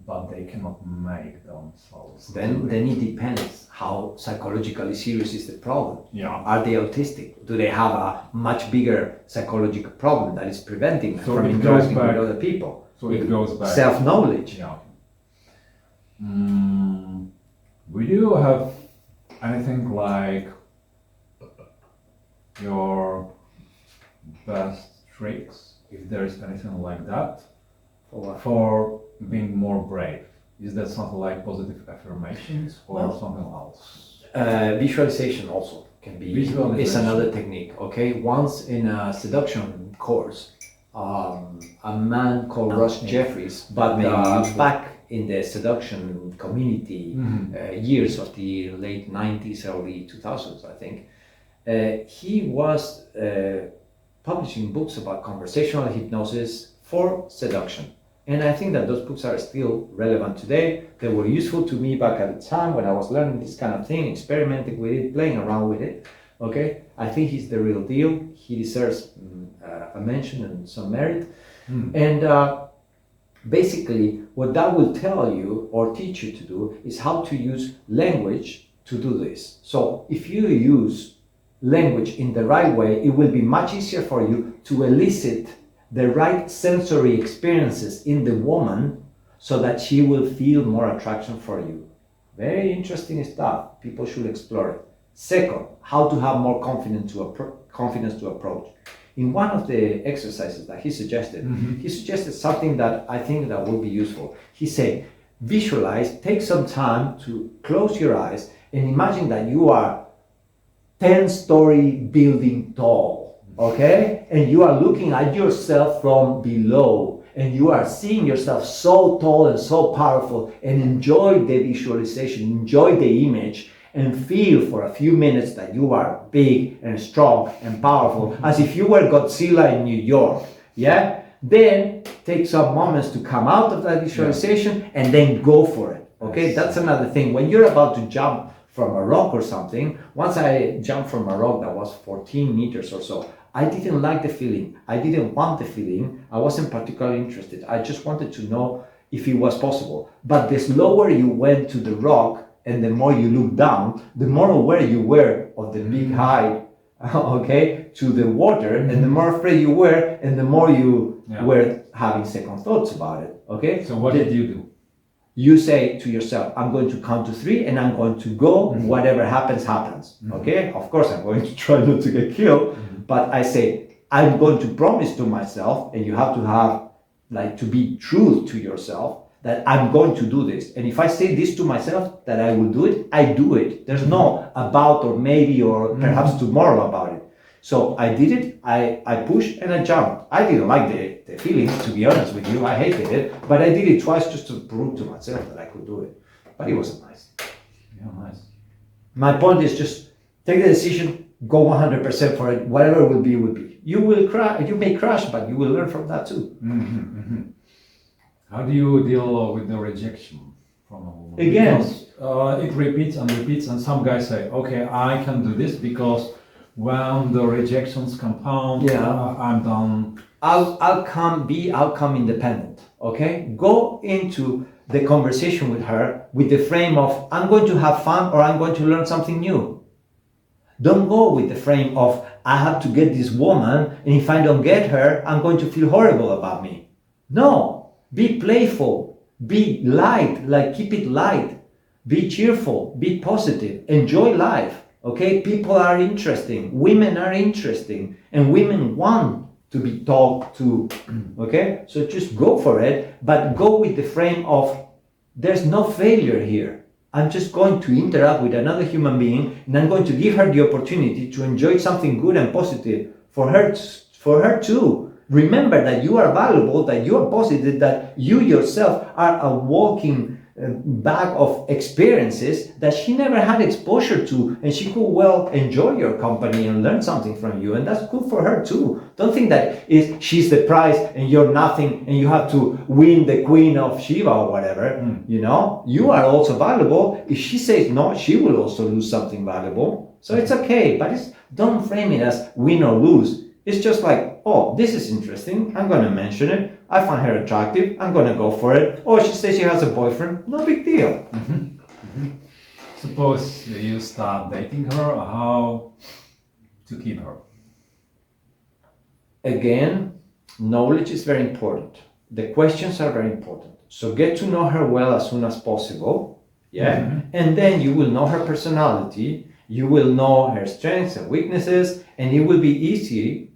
but they cannot make themselves. Then it depends how psychologically serious is the problem. Yeah. Are they autistic? Do they have a much bigger psychological problem that is preventing them from interacting with other people? So it goes back. Self-knowledge. Yeah. Would you have anything like your best tricks, if there is anything like that, for being more brave? Is that something like positive affirmations or something else? Visualization also can be. It's another technique. Okay, once in a seduction course, a man called Ross Jeffries, but back in the seduction community, years of the late 90s, early 2000s, I think, he was publishing books about conversational hypnosis for seduction. And I think that those books are still relevant today. They were useful to me back at the time when I was learning this kind of thing, experimenting with it, playing around with it. Okay, I think he's the real deal. He deserves a mention and some merit. And basically, what that will tell you or teach you to do is how to use language to do this. So if you use language in the right way, it will be much easier for you to elicit the right sensory experiences in the woman so that she will feel more attraction for you. Very interesting stuff. People should explore it. Second, how to have more confidence to approach. In one of the exercises that he suggested, he suggested something that I think that would be useful. He said, visualize, take some time to close your eyes and imagine that you are 10-story building tall, okay? And you are looking at yourself from below and you are seeing yourself so tall and so powerful, and enjoy the visualization, enjoy the image, and feel for a few minutes that you are big and strong and powerful, as if you were Godzilla in New York, yeah? Then take some moments to come out of that visualization and then go for it, okay? That's another thing. When you're about to jump from a rock or something, once I jumped from a rock that was 14 meters or so, I didn't like the feeling. I didn't want the feeling. I wasn't particularly interested. I just wanted to know if it was possible. But the slower you went to the rock, and the more you look down, the more aware you were of the big height, okay, to the water, and the more afraid you were, and the more you were having second thoughts about it, okay? So what did you do? You say to yourself, I'm going to count to 3 and I'm going to go, whatever happens, happens, okay? Of course, I'm going to try not to get killed, but I say, I'm going to promise to myself, and you have to have, like, to be true to yourself, that I'm going to do this. And if I say this to myself, that I will do it, I do it. There's no about or maybe or perhaps tomorrow about it. So I did it, I pushed and I jumped. I didn't like the feeling, to be honest with you. I hated it, but I did it twice just to prove to myself that I could do it. But it was nice. Yeah, nice. My point is just take the decision, go 100% for it. Whatever will be, will be. You will cry, you may crash, but you will learn from that too. How do you deal with the rejection from a woman? Again, because it repeats and repeats, and some guys say, okay, I can do this because when the rejections compound, I'm done. I'll come independent, okay? Go into the conversation with her with the frame of, I'm going to have fun or I'm going to learn something new. Don't go with the frame of, I have to get this woman, and if I don't get her, I'm going to feel horrible about me. No, be playful, be light, like keep it light, be cheerful, be positive, enjoy life, okay? People are interesting, women are interesting, and women want to be talked to, okay? So just go for it, but go with the frame of, there's no failure here. I'm just going to interact with another human being, and I'm going to give her the opportunity to enjoy something good and positive for her too. Remember that you are valuable, that you are positive, that you yourself are a walking bag of experiences that she never had exposure to, and she could well enjoy your company and learn something from you, and that's good for her too. Don't think that she's the prize and you're nothing and you have to win the Queen of Sheba or whatever. You know, you are also valuable. If she says no, she will also lose something valuable. So it's okay, but don't frame it as win or lose. It's just like, oh, this is interesting, I'm gonna mention it. I find her attractive, I'm gonna go for it. Oh, she says she has a boyfriend, no big deal. Suppose you start dating her, how to keep her? Again, knowledge is very important. The questions are very important. So get to know her well as soon as possible, and then you will know her personality, you will know her strengths and weaknesses, and it will be easier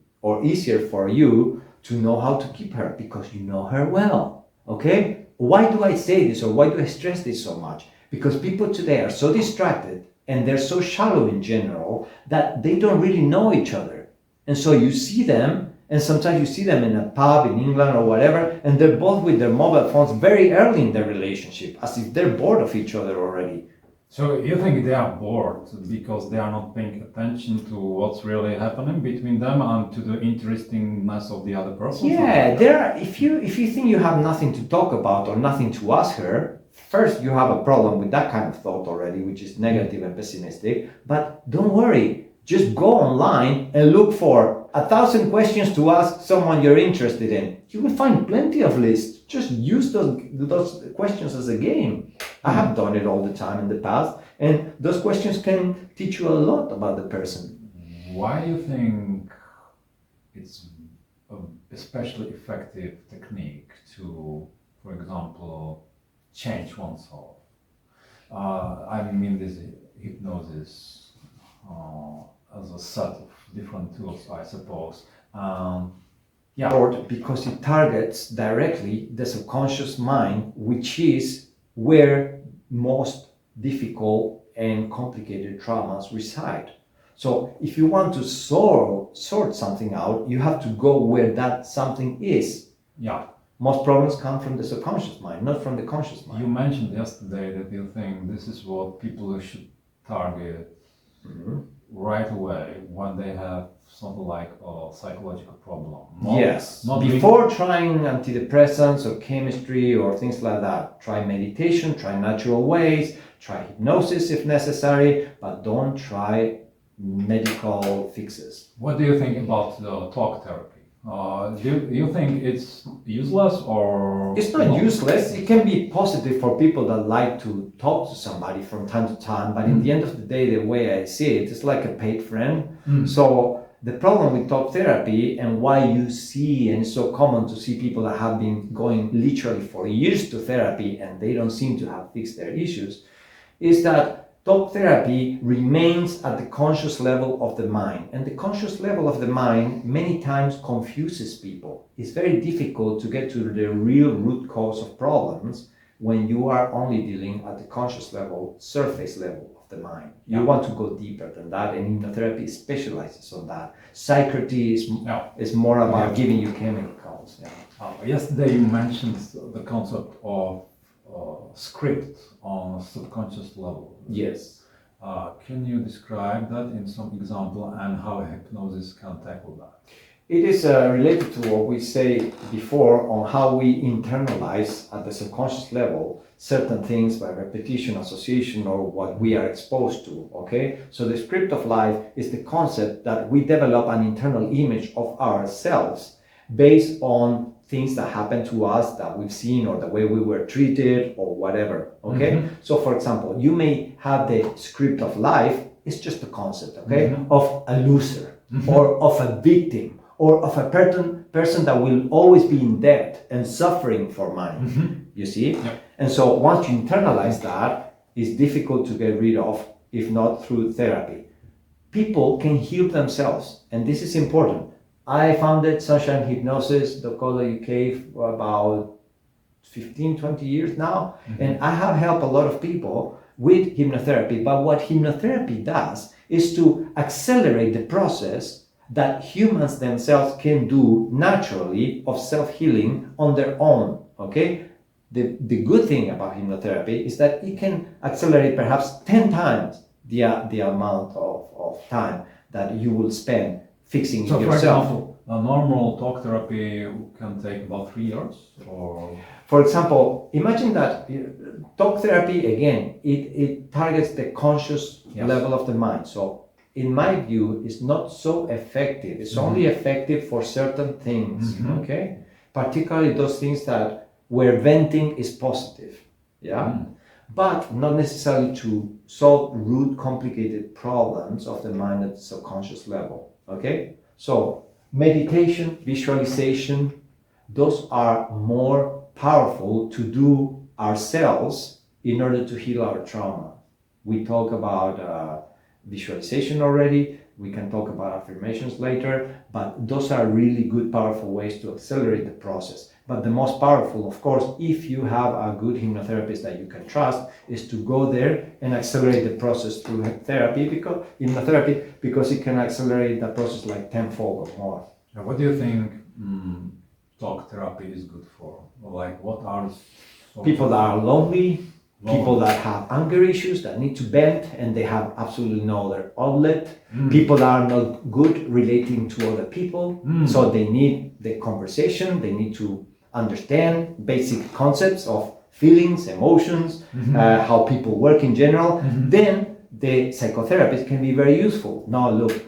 for you to know how to keep her because you know her well, okay? Why do I say this, or why do I stress this so much? Because people today are so distracted and they're so shallow in general that they don't really know each other. And so you see them, and sometimes you see them in a pub in England or whatever, and they're both with their mobile phones very early in their relationship, as if they're bored of each other already. So you think they are bored because they are not paying attention to what's really happening between them and to the interestingness of the other person? Yeah, there are, if you think you have nothing to talk about or nothing to ask her, first you have a problem with that kind of thought already, which is negative and pessimistic. But don't worry, just go online and look for 1,000 questions to ask someone you're interested in. You will find plenty of lists. Just use those questions as a game. I have done it all the time in the past, and those questions can teach you a lot about the person. Why do you think it's an especially effective technique to, for example, change oneself? I mean this hypnosis as a set of different tools, I suppose. Because it targets directly the subconscious mind, which is where most difficult and complicated traumas reside. So if you want to sort something out, you have to go where that something is. Yeah. Most problems come from the subconscious mind, not from the conscious mind. You mentioned yesterday that you think this is what people should target right away when they have something like a psychological problem. Before trying antidepressants or chemistry or things like that, try meditation, try natural ways, try hypnosis if necessary, but don't try medical fixes. What do you think about the talk therapy? Do you think it's useless or? It's not useless. It can be positive for people that like to talk to somebody from time to time, but in the end of the day, the way I see it, it's like a paid friend. So the problem with talk therapy and why you see, and it's so common to see people that have been going literally for years to therapy and they don't seem to have fixed their issues, is that talk therapy remains at the conscious level of the mind. And the conscious level of the mind many times confuses people. It's very difficult to get to the real root cause of problems when you are only dealing at the conscious level, surface level of the mind. You want to go deeper than that, and hypnotherapy specializes on that. Psychiatry is more about giving you chemicals. Yesterday you mentioned the concept of script on a subconscious level. Yes. Can you describe that in some example and how hypnosis can tackle that? It is related to what we say before on how we internalize at the subconscious level certain things by repetition, association, or what we are exposed to, okay? So the script of life is the concept that we develop an internal image of ourselves based on things that happen to us that we've seen or the way we were treated or whatever, okay? So for example, you may have the script of life, it's just a concept, okay? Of a loser or of a victim or of a person that will always be in debt and suffering for money, you see? And so once you internalize that, it's difficult to get rid of if not through therapy. People can heal themselves, and this is important. I founded Sunshine Hypnosis, UK, for about 15, 20 years now, and I have helped a lot of people with hypnotherapy. But what hypnotherapy does is to accelerate the process that humans themselves can do naturally of self-healing on their own, okay? The good thing about hypnotherapy is that it can accelerate perhaps 10 times the amount of time that you will spend fixing it yourself. For example, a normal talk therapy can take about 3 years, or? For example, imagine that talk therapy, again, it targets the conscious level of the mind. So in my view, it's not so effective. It's only effective for certain things, okay? Particularly those things where venting is positive, but not necessarily to solve root complicated problems of the mind at the subconscious level, okay? So meditation, visualization, those are more powerful to do ourselves in order to heal our trauma. We talk about visualization already. We can talk about affirmations later, but those are really good, powerful ways to accelerate the process. But the most powerful, of course, if you have a good hypnotherapist that you can trust, is to go there and accelerate the process through hypnotherapy, because it can accelerate the process like tenfold or more. What do you think talk therapy is good for? Like, what are people that are lonely, People that have anger issues, that need to vent, and they have absolutely no other outlet. People that are not good relating to other people, so they need the conversation, they need to understand basic concepts of feelings, emotions, how people work in general. Then the psychotherapist can be very useful. Now look,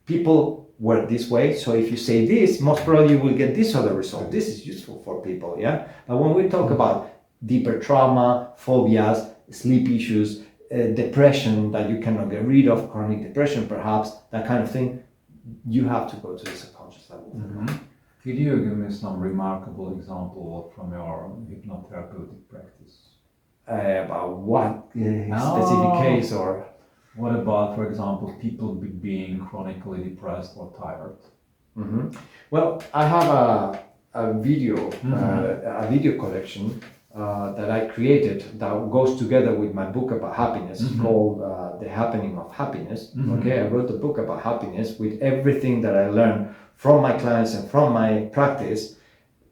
people work this way, so if you say this, most probably you will get this other result. This is useful for people, yeah? But when we talk about deeper trauma, phobias, sleep issues, depression that you cannot get rid of, chronic depression perhaps, that kind of thing, you have to go to the subconscious level. Could you give me some remarkable example from your hypnotherapeutic practice? About what specific case, or? What about, for example, people being chronically depressed or tired? Well, I have a video collection that I created that goes together with my book about happiness called The Happening of Happiness. Okay, I wrote a book about happiness with everything that I learned from my clients and from my practice,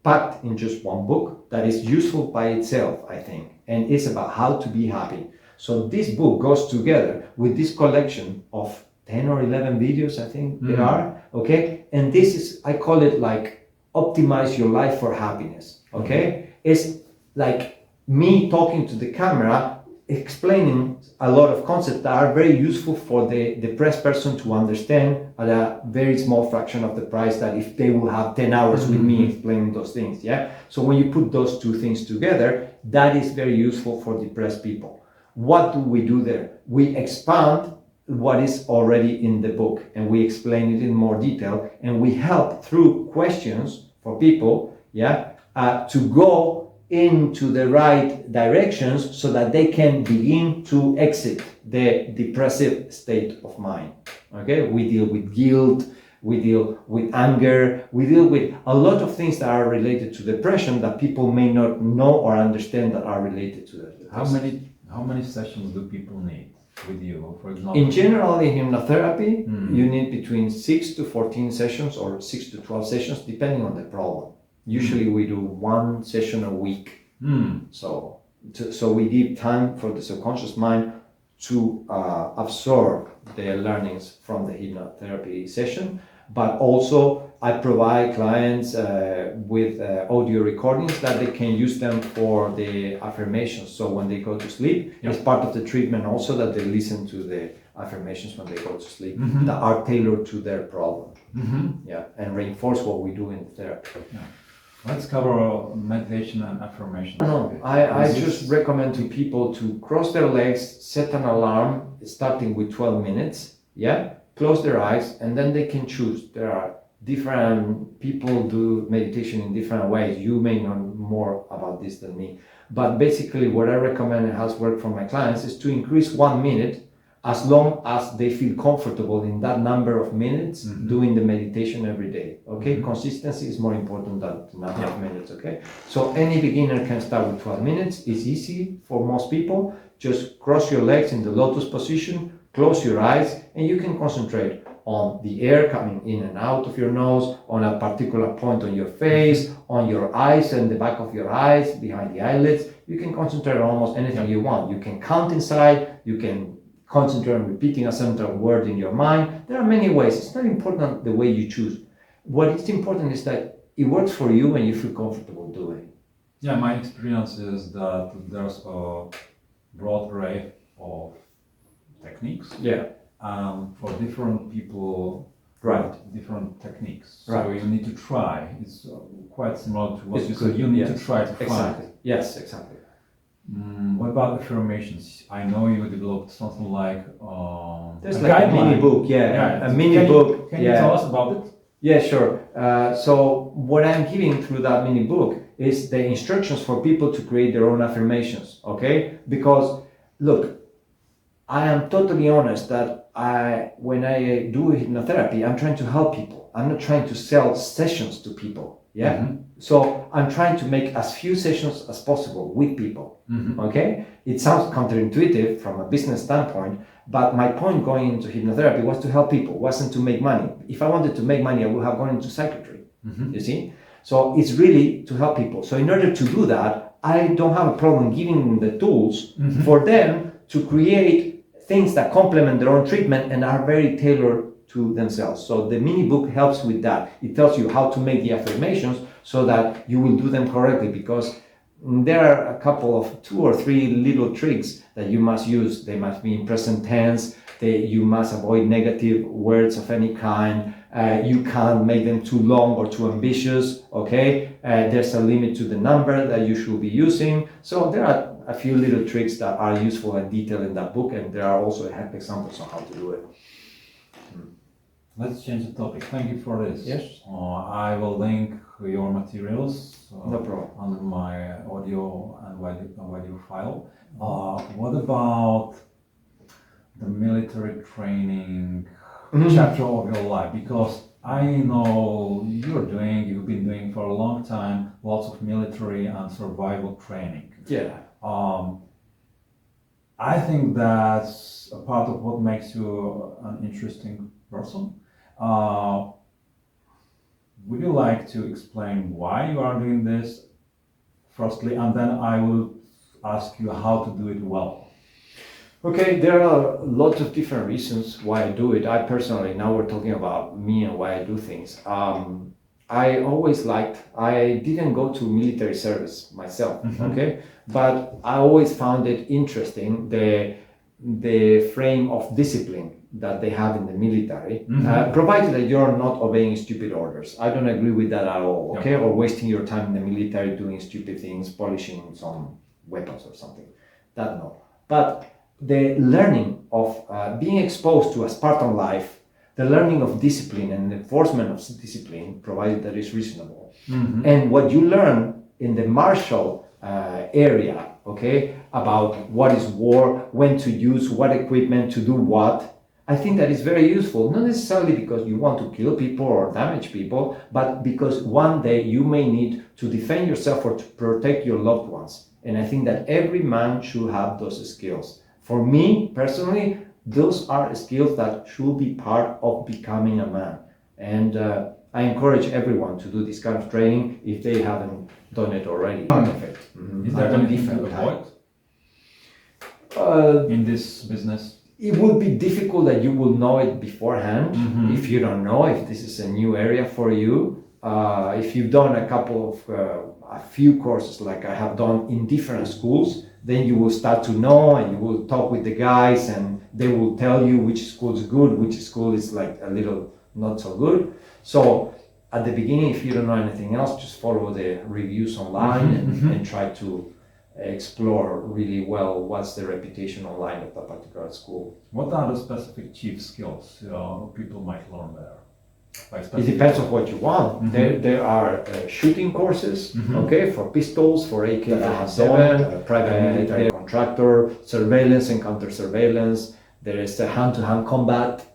packed in just one book that is useful by itself, I think, and it's about how to be happy. So this book goes together with this collection of 10 or 11 videos, I think there are, okay? And this is, I call it like optimize your life for happiness, okay? It's like me talking to the camera, explaining a lot of concepts that are very useful for the depressed person to understand at a very small fraction of the price that if they will have 10 hours with me explaining those things, yeah? So when you put those two things together, that is very useful for depressed people. What do we do there? We expand what is already in the book and we explain it in more detail, and we help through questions for people, yeah, to go into the right directions so that they can begin to exit the depressive state of mind. Okay, we deal with guilt, we deal with anger, we deal with a lot of things that are related to depression that people may not know or understand that are related to that. How many sessions do people need with you, for example? In general, in hypnotherapy, you need between 6 to 14 sessions or 6 to 12 sessions, depending on the problem. Usually we do one session a week. So we give time for the subconscious mind to absorb the learnings from the hypnotherapy session, but also I provide clients with audio recordings that they can use them for the affirmations. So when they go to sleep, it's part of the treatment also that they listen to the affirmations when they go to sleep that are tailored to their problem. Yeah, and reinforce what we do in therapy. Yeah. Let's cover meditation and affirmations. No, I just recommend to people to cross their legs, set an alarm starting with 12 minutes, yeah, close their eyes, and then they can choose. There are different people do meditation in different ways. You may know more about this than me, but basically what I recommend and has worked for my clients is to increase 1 minute as long as they feel comfortable in that number of minutes doing the meditation every day. Okay, consistency is more important than the number of minutes. Okay, so any beginner can start with 12 minutes. It's easy for most people. Just cross your legs in the lotus position, close your eyes, and you can concentrate on the air coming in and out of your nose, on a particular point on your face, on your eyes and the back of your eyes, behind the eyelids. You can concentrate on almost anything you want. You can count inside, you can concentrate on repeating a certain word in your mind. There are many ways. It's not important the way you choose. What is important is that it works for you and you feel comfortable doing. Yeah, my experience is that there's a broad array of techniques. Yeah. For different people, different techniques. So Right. you need to try. It's quite similar to what It's you good, said. You need yes. to try to Exactly. find. Yes, exactly. What about affirmations? I know you developed something like There's a like a guideline. mini book, a mini book. Can you tell us about it? Yeah, sure. So what I'm giving through that mini book is the instructions for people to create their own affirmations, okay? Because, look, I am totally honest that when I do hypnotherapy, I'm trying to help people. I'm not trying to sell sessions to people, yeah? So I'm trying to make as few sessions as possible with people, okay? It sounds counterintuitive from a business standpoint, but my point going into hypnotherapy was to help people, wasn't to make money. If I wanted to make money, I would have gone into psychiatry, you see? So it's really to help people. So in order to do that, I don't have a problem giving them the tools Mm-hmm. for them to create things that complement their own treatment and are very tailored to themselves. So the mini book helps with that. It tells you how to make the affirmations so that you will do them correctly, because there are a couple of 2 or 3 little tricks that you must use. They must be in present tense. You must avoid negative words of any kind. You can't make them too long or too ambitious, okay? There's a limit to the number that you should be using. So there are a few little tricks that are useful and detailed in that book, and there are also examples on how to do it. Let's change the topic. Thank you for this. Yes. I will link your materials No problem. under my audio and video file. What about the military training chapter of your life? Because I know you've been doing for a long time, lots of military and survival training. Yeah. I think that's a part of what makes you an interesting person. Would you like to explain why you are doing this, firstly, and then I will ask you how to do it well? Okay, there are lots of different reasons why I do it. I personally, now we're talking about me and why I do things. I always I didn't go to military service myself, okay? But I always found it interesting, the frame of discipline that they have in the military, provided that you're not obeying stupid orders. I don't agree with that at all, okay? Or wasting your time in the military doing stupid things, polishing some weapons or something. That no. But the learning of being exposed to a Spartan life, the learning of discipline and enforcement of discipline, provided that it's reasonable. And what you learn in the martial area, okay, about what is war, when to use what equipment to do what, I think that is very useful, not necessarily because you want to kill people or damage people, but because one day you may need to defend yourself or to protect your loved ones. And I think that every man should have those skills. For me, personally, those are skills that should be part of becoming a man. And I encourage everyone to do this kind of training if they haven't done it already. Part of it. Is there anything to avoid in this business? It would be difficult that you will know it beforehand if you don't know, if this is a new area for you. If you've done a few courses like I have done in different schools, then you will start to know and you will talk with the guys and they will tell you which school is good, which school is like a little not so good. So at the beginning, if you don't know anything else, just follow the reviews online and try to explore really well what's the reputation online of that particular school. What are the specific chief skills people might learn there? It depends on what you want. There are shooting courses, okay, for pistols, for AK-47, private military contractor, surveillance and counter-surveillance. There is hand-to-hand combat,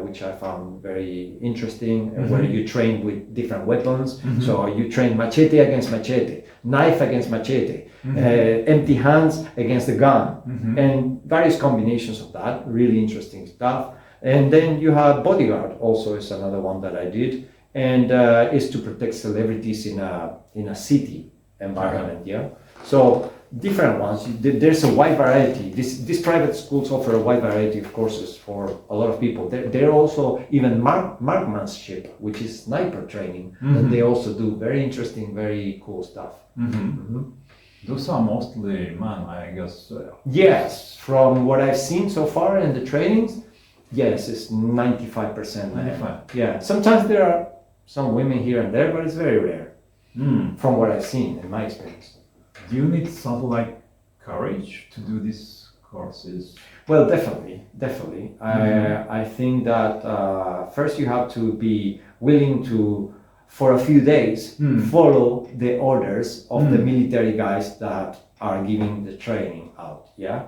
which I found very interesting, where you train with different weapons. So you train machete against machete, knife against machete, empty hands against a gun, and various combinations of that. Really interesting stuff. And then you have bodyguard, also is another one that I did, and is to protect celebrities in a city environment. Yeah, so different ones. There's a wide variety. These private schools offer a wide variety of courses for a lot of people. They're also even marksmanship, which is sniper training, that they also do. Very interesting, very cool stuff. Those are mostly men, I guess. Yes, from what I've seen so far in the trainings. Yes, it's 95%. 95. Yeah, sometimes there are some women here and there, but it's very rare. From what I've seen in my experience. Do you need something like courage to do these courses? Well, definitely. I think that first you have to be willing to, for a few days, follow the orders of the military guys that are giving the training out. Yeah.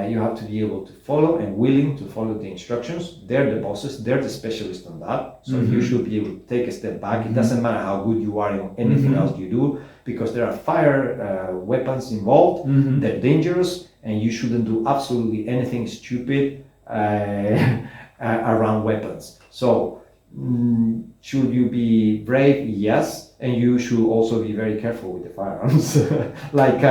You have to be able to follow and willing to follow the instructions. They're the bosses, they're the specialists on that. So you should be able to take a step back. It doesn't matter how good you are in anything else you do, because there are fire weapons involved. They're dangerous, and you shouldn't do absolutely anything stupid around weapons. So Should you be brave? Yes. And you should also be very careful with the firearms. Like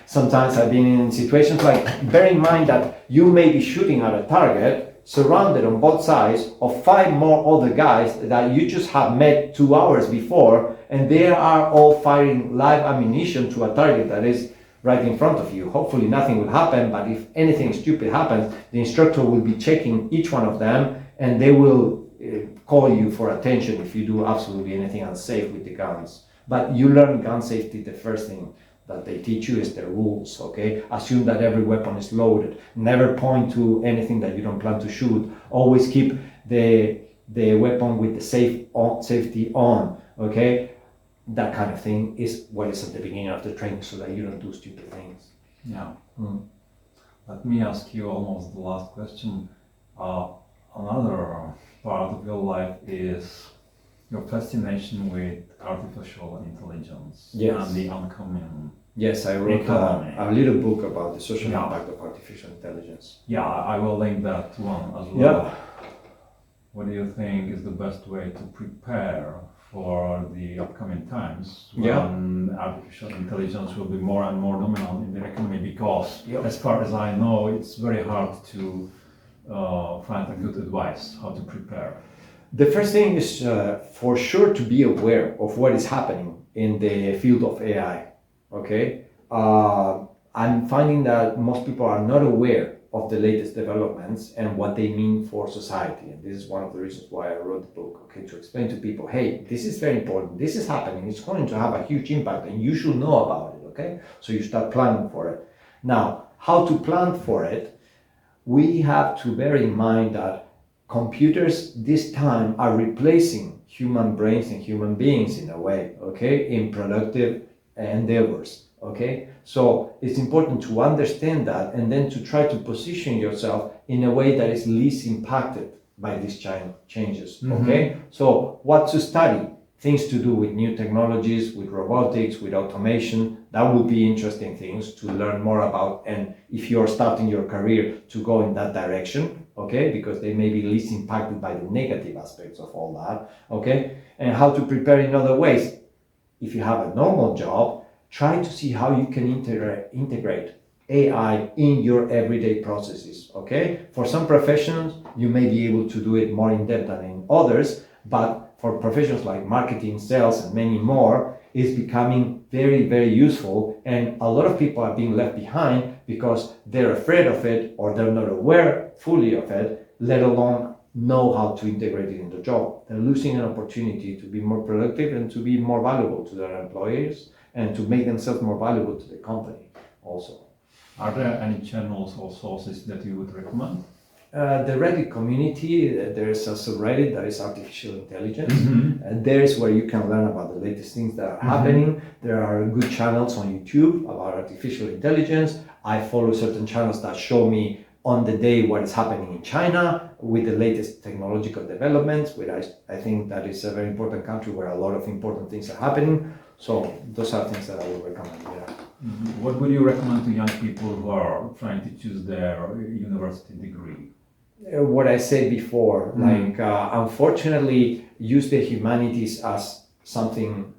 sometimes I've been in situations like, bear in mind that you may be shooting at a target surrounded on both sides of 5 more other guys that you just have met 2 hours before, and they are all firing live ammunition to a target that is right in front of you. Hopefully nothing will happen, but if anything stupid happens, the instructor will be checking each one of them, and they will call you for attention if you do absolutely anything unsafe with the guns. But you learn gun safety. The first thing that they teach you is the rules, okay? Assume that every weapon is loaded. Never point to anything that you don't plan to shoot. Always keep the weapon with the safety on, okay? That kind of thing is what is at the beginning of the training, so that you don't do stupid things. Yeah. Let me ask you almost the last question. Another part of your life is your fascination with artificial intelligence. Yes. And the oncoming. Yes, I wrote a little book about the social impact of artificial intelligence. Yeah, I will link that one as well. Yeah. What do you think is the best way to prepare for the upcoming times Yeah. when artificial intelligence will be more and more dominant in the economy? Because Yeah. as far as I know, it's very hard to find a good advice how to prepare. The first thing is for sure to be aware of what is happening in the field of AI. Okay, I'm finding that most people are not aware of the latest developments and what they mean for society. And this is one of the reasons why I wrote the book, okay, to explain to people, hey, this is very important, this is happening, it's going to have a huge impact and you should know about it, okay? So you start planning for it. Now, how to plan for it? We have to bear in mind that computers this time are replacing human brains and human beings in a way, okay, in productive endeavors, okay? So it's important to understand that and then to try to position yourself in a way that is least impacted by these changes, okay? So what to study? Things to do with new technologies, with robotics, with automation. That would be interesting things to learn more about. And if you're starting your career, to go in that direction, okay? Because they may be least impacted by the negative aspects of all that, okay? And how to prepare in other ways. If you have a normal job, try to see how you can integrate AI in your everyday processes, okay? For some professions, you may be able to do it more in depth than in others, but for professions like marketing, sales, and many more, it's becoming very, very useful. And a lot of people are being left behind because they're afraid of it or they're not aware fully of it, let alone know how to integrate it in the job. They're losing an opportunity to be more productive and to be more valuable to their employers and to make themselves more valuable to the company also. Are there any channels or sources that you would recommend? The Reddit community, there's a subreddit that is artificial intelligence, and there's where you can learn about the latest things that are happening. There are good channels on YouTube about artificial intelligence. I follow certain channels that show me on the day what is happening in China with the latest technological developments, which I think that is a very important country where a lot of important things are happening. So those are things that I would recommend. Yeah. What would you recommend to young people who are trying to choose their university degree? What I said before, like unfortunately, use the humanities as something,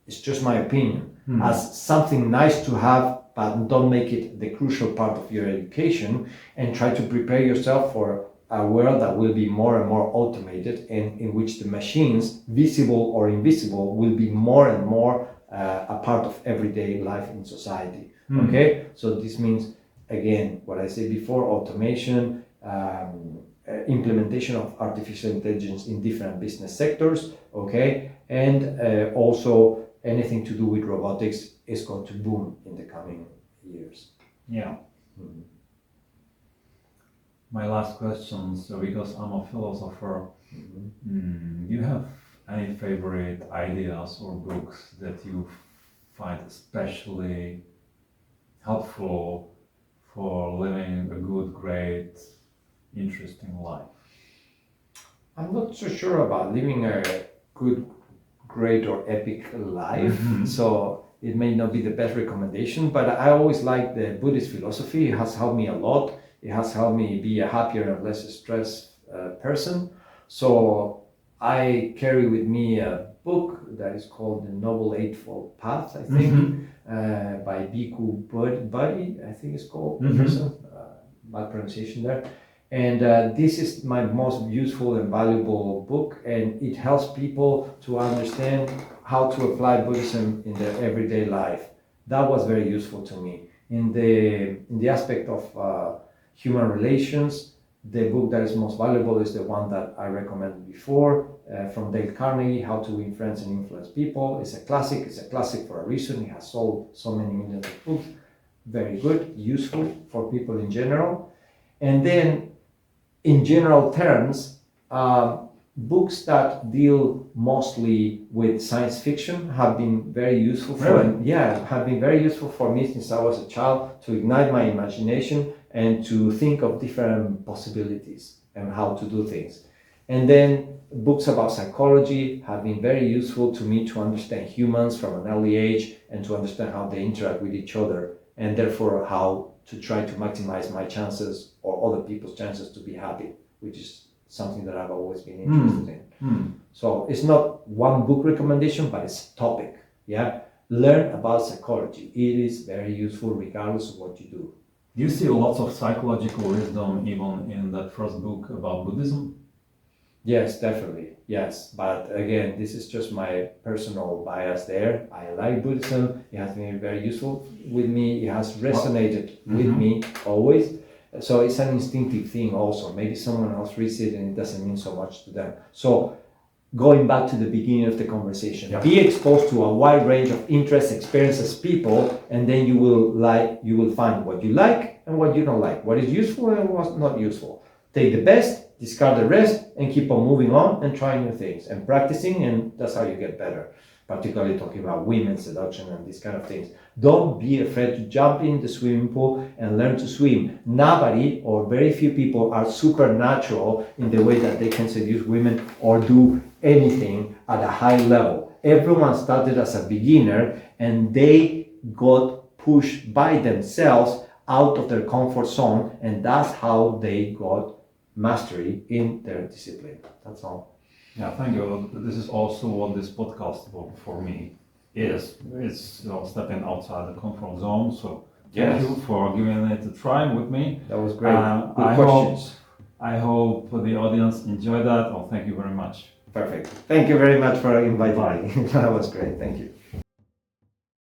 it's just my opinion, as something nice to have, but don't make it the crucial part of your education, and try to prepare yourself for a world that will be more and more automated and in which the machines, visible or invisible, will be more and more a part of everyday life in society. Okay, so this means, again, what I said before, automation, implementation of artificial intelligence in different business sectors, okay, and also anything to do with robotics is going to boom in the coming years. Yeah. My last question, so because I'm a philosopher, do you have any favorite ideas or books that you find especially helpful for living a good, great, interesting life? I'm not so sure about living a good, great, or epic life, so it may not be the best recommendation, but I always like the Buddhist philosophy. It has helped me a lot. It has helped me be a happier and less stressed person. So I carry with me a book that is called The Noble Eightfold Path, I think, by Bhikkhu Bodhi, I think it's called. Bad pronunciation there. And this is my most useful and valuable book, and it helps people to understand how to apply Buddhism in their everyday life. That was very useful to me. In the aspect of human relations, the book that is most valuable is the one that I recommended before, from Dale Carnegie, How to Influence and Influence People. It's a classic. It's a classic for a reason. It has sold so many millions of books. Very good, useful for people in general. And then, in general terms, books that deal mostly with science fiction have been very useful have been very useful for me since I was a child, to ignite my imagination and to think of different possibilities and how to do things. And then books about psychology have been very useful to me to understand humans from an early age and to understand how they interact with each other, and therefore how to try to maximize my chances or other people's chances to be happy, which is something that I've always been interested in. So it's not one book recommendation, but it's a topic. Yeah, learn about psychology. It is very useful regardless of what you do. Do you see lots of psychological wisdom even in that first book about Buddhism? Yes, definitely. Yes. But again, this is just my personal bias there. I like Buddhism. It has been very useful with me. It has resonated with me always. So it's an instinctive thing also. Maybe someone else reads it and it doesn't mean so much to them. So going back to the beginning of the conversation, be exposed to a wide range of interests, experiences, people, and then you will find what you like and what you don't like, what is useful and what's not useful. Take the best, discard the rest, and keep on moving on and trying new things and practicing, and that's how you get better. Particularly talking about women seduction and these kind of things. Don't be afraid to jump in the swimming pool and learn to swim. Nobody or very few people are supernatural in the way that they can seduce women or do anything at a high level. Everyone started as a beginner and they got pushed by themselves out of their comfort zone, and that's how they got mastery in their discipline. That's all. Yeah, thank you. This is also what this podcast for me is. It's stepping outside the comfort zone. So thank you for giving it a try with me. That was great. Good questions. I hope the audience enjoyed that. Oh, thank you very much. Perfect. Thank you very much for inviting me. That was great. Thank you.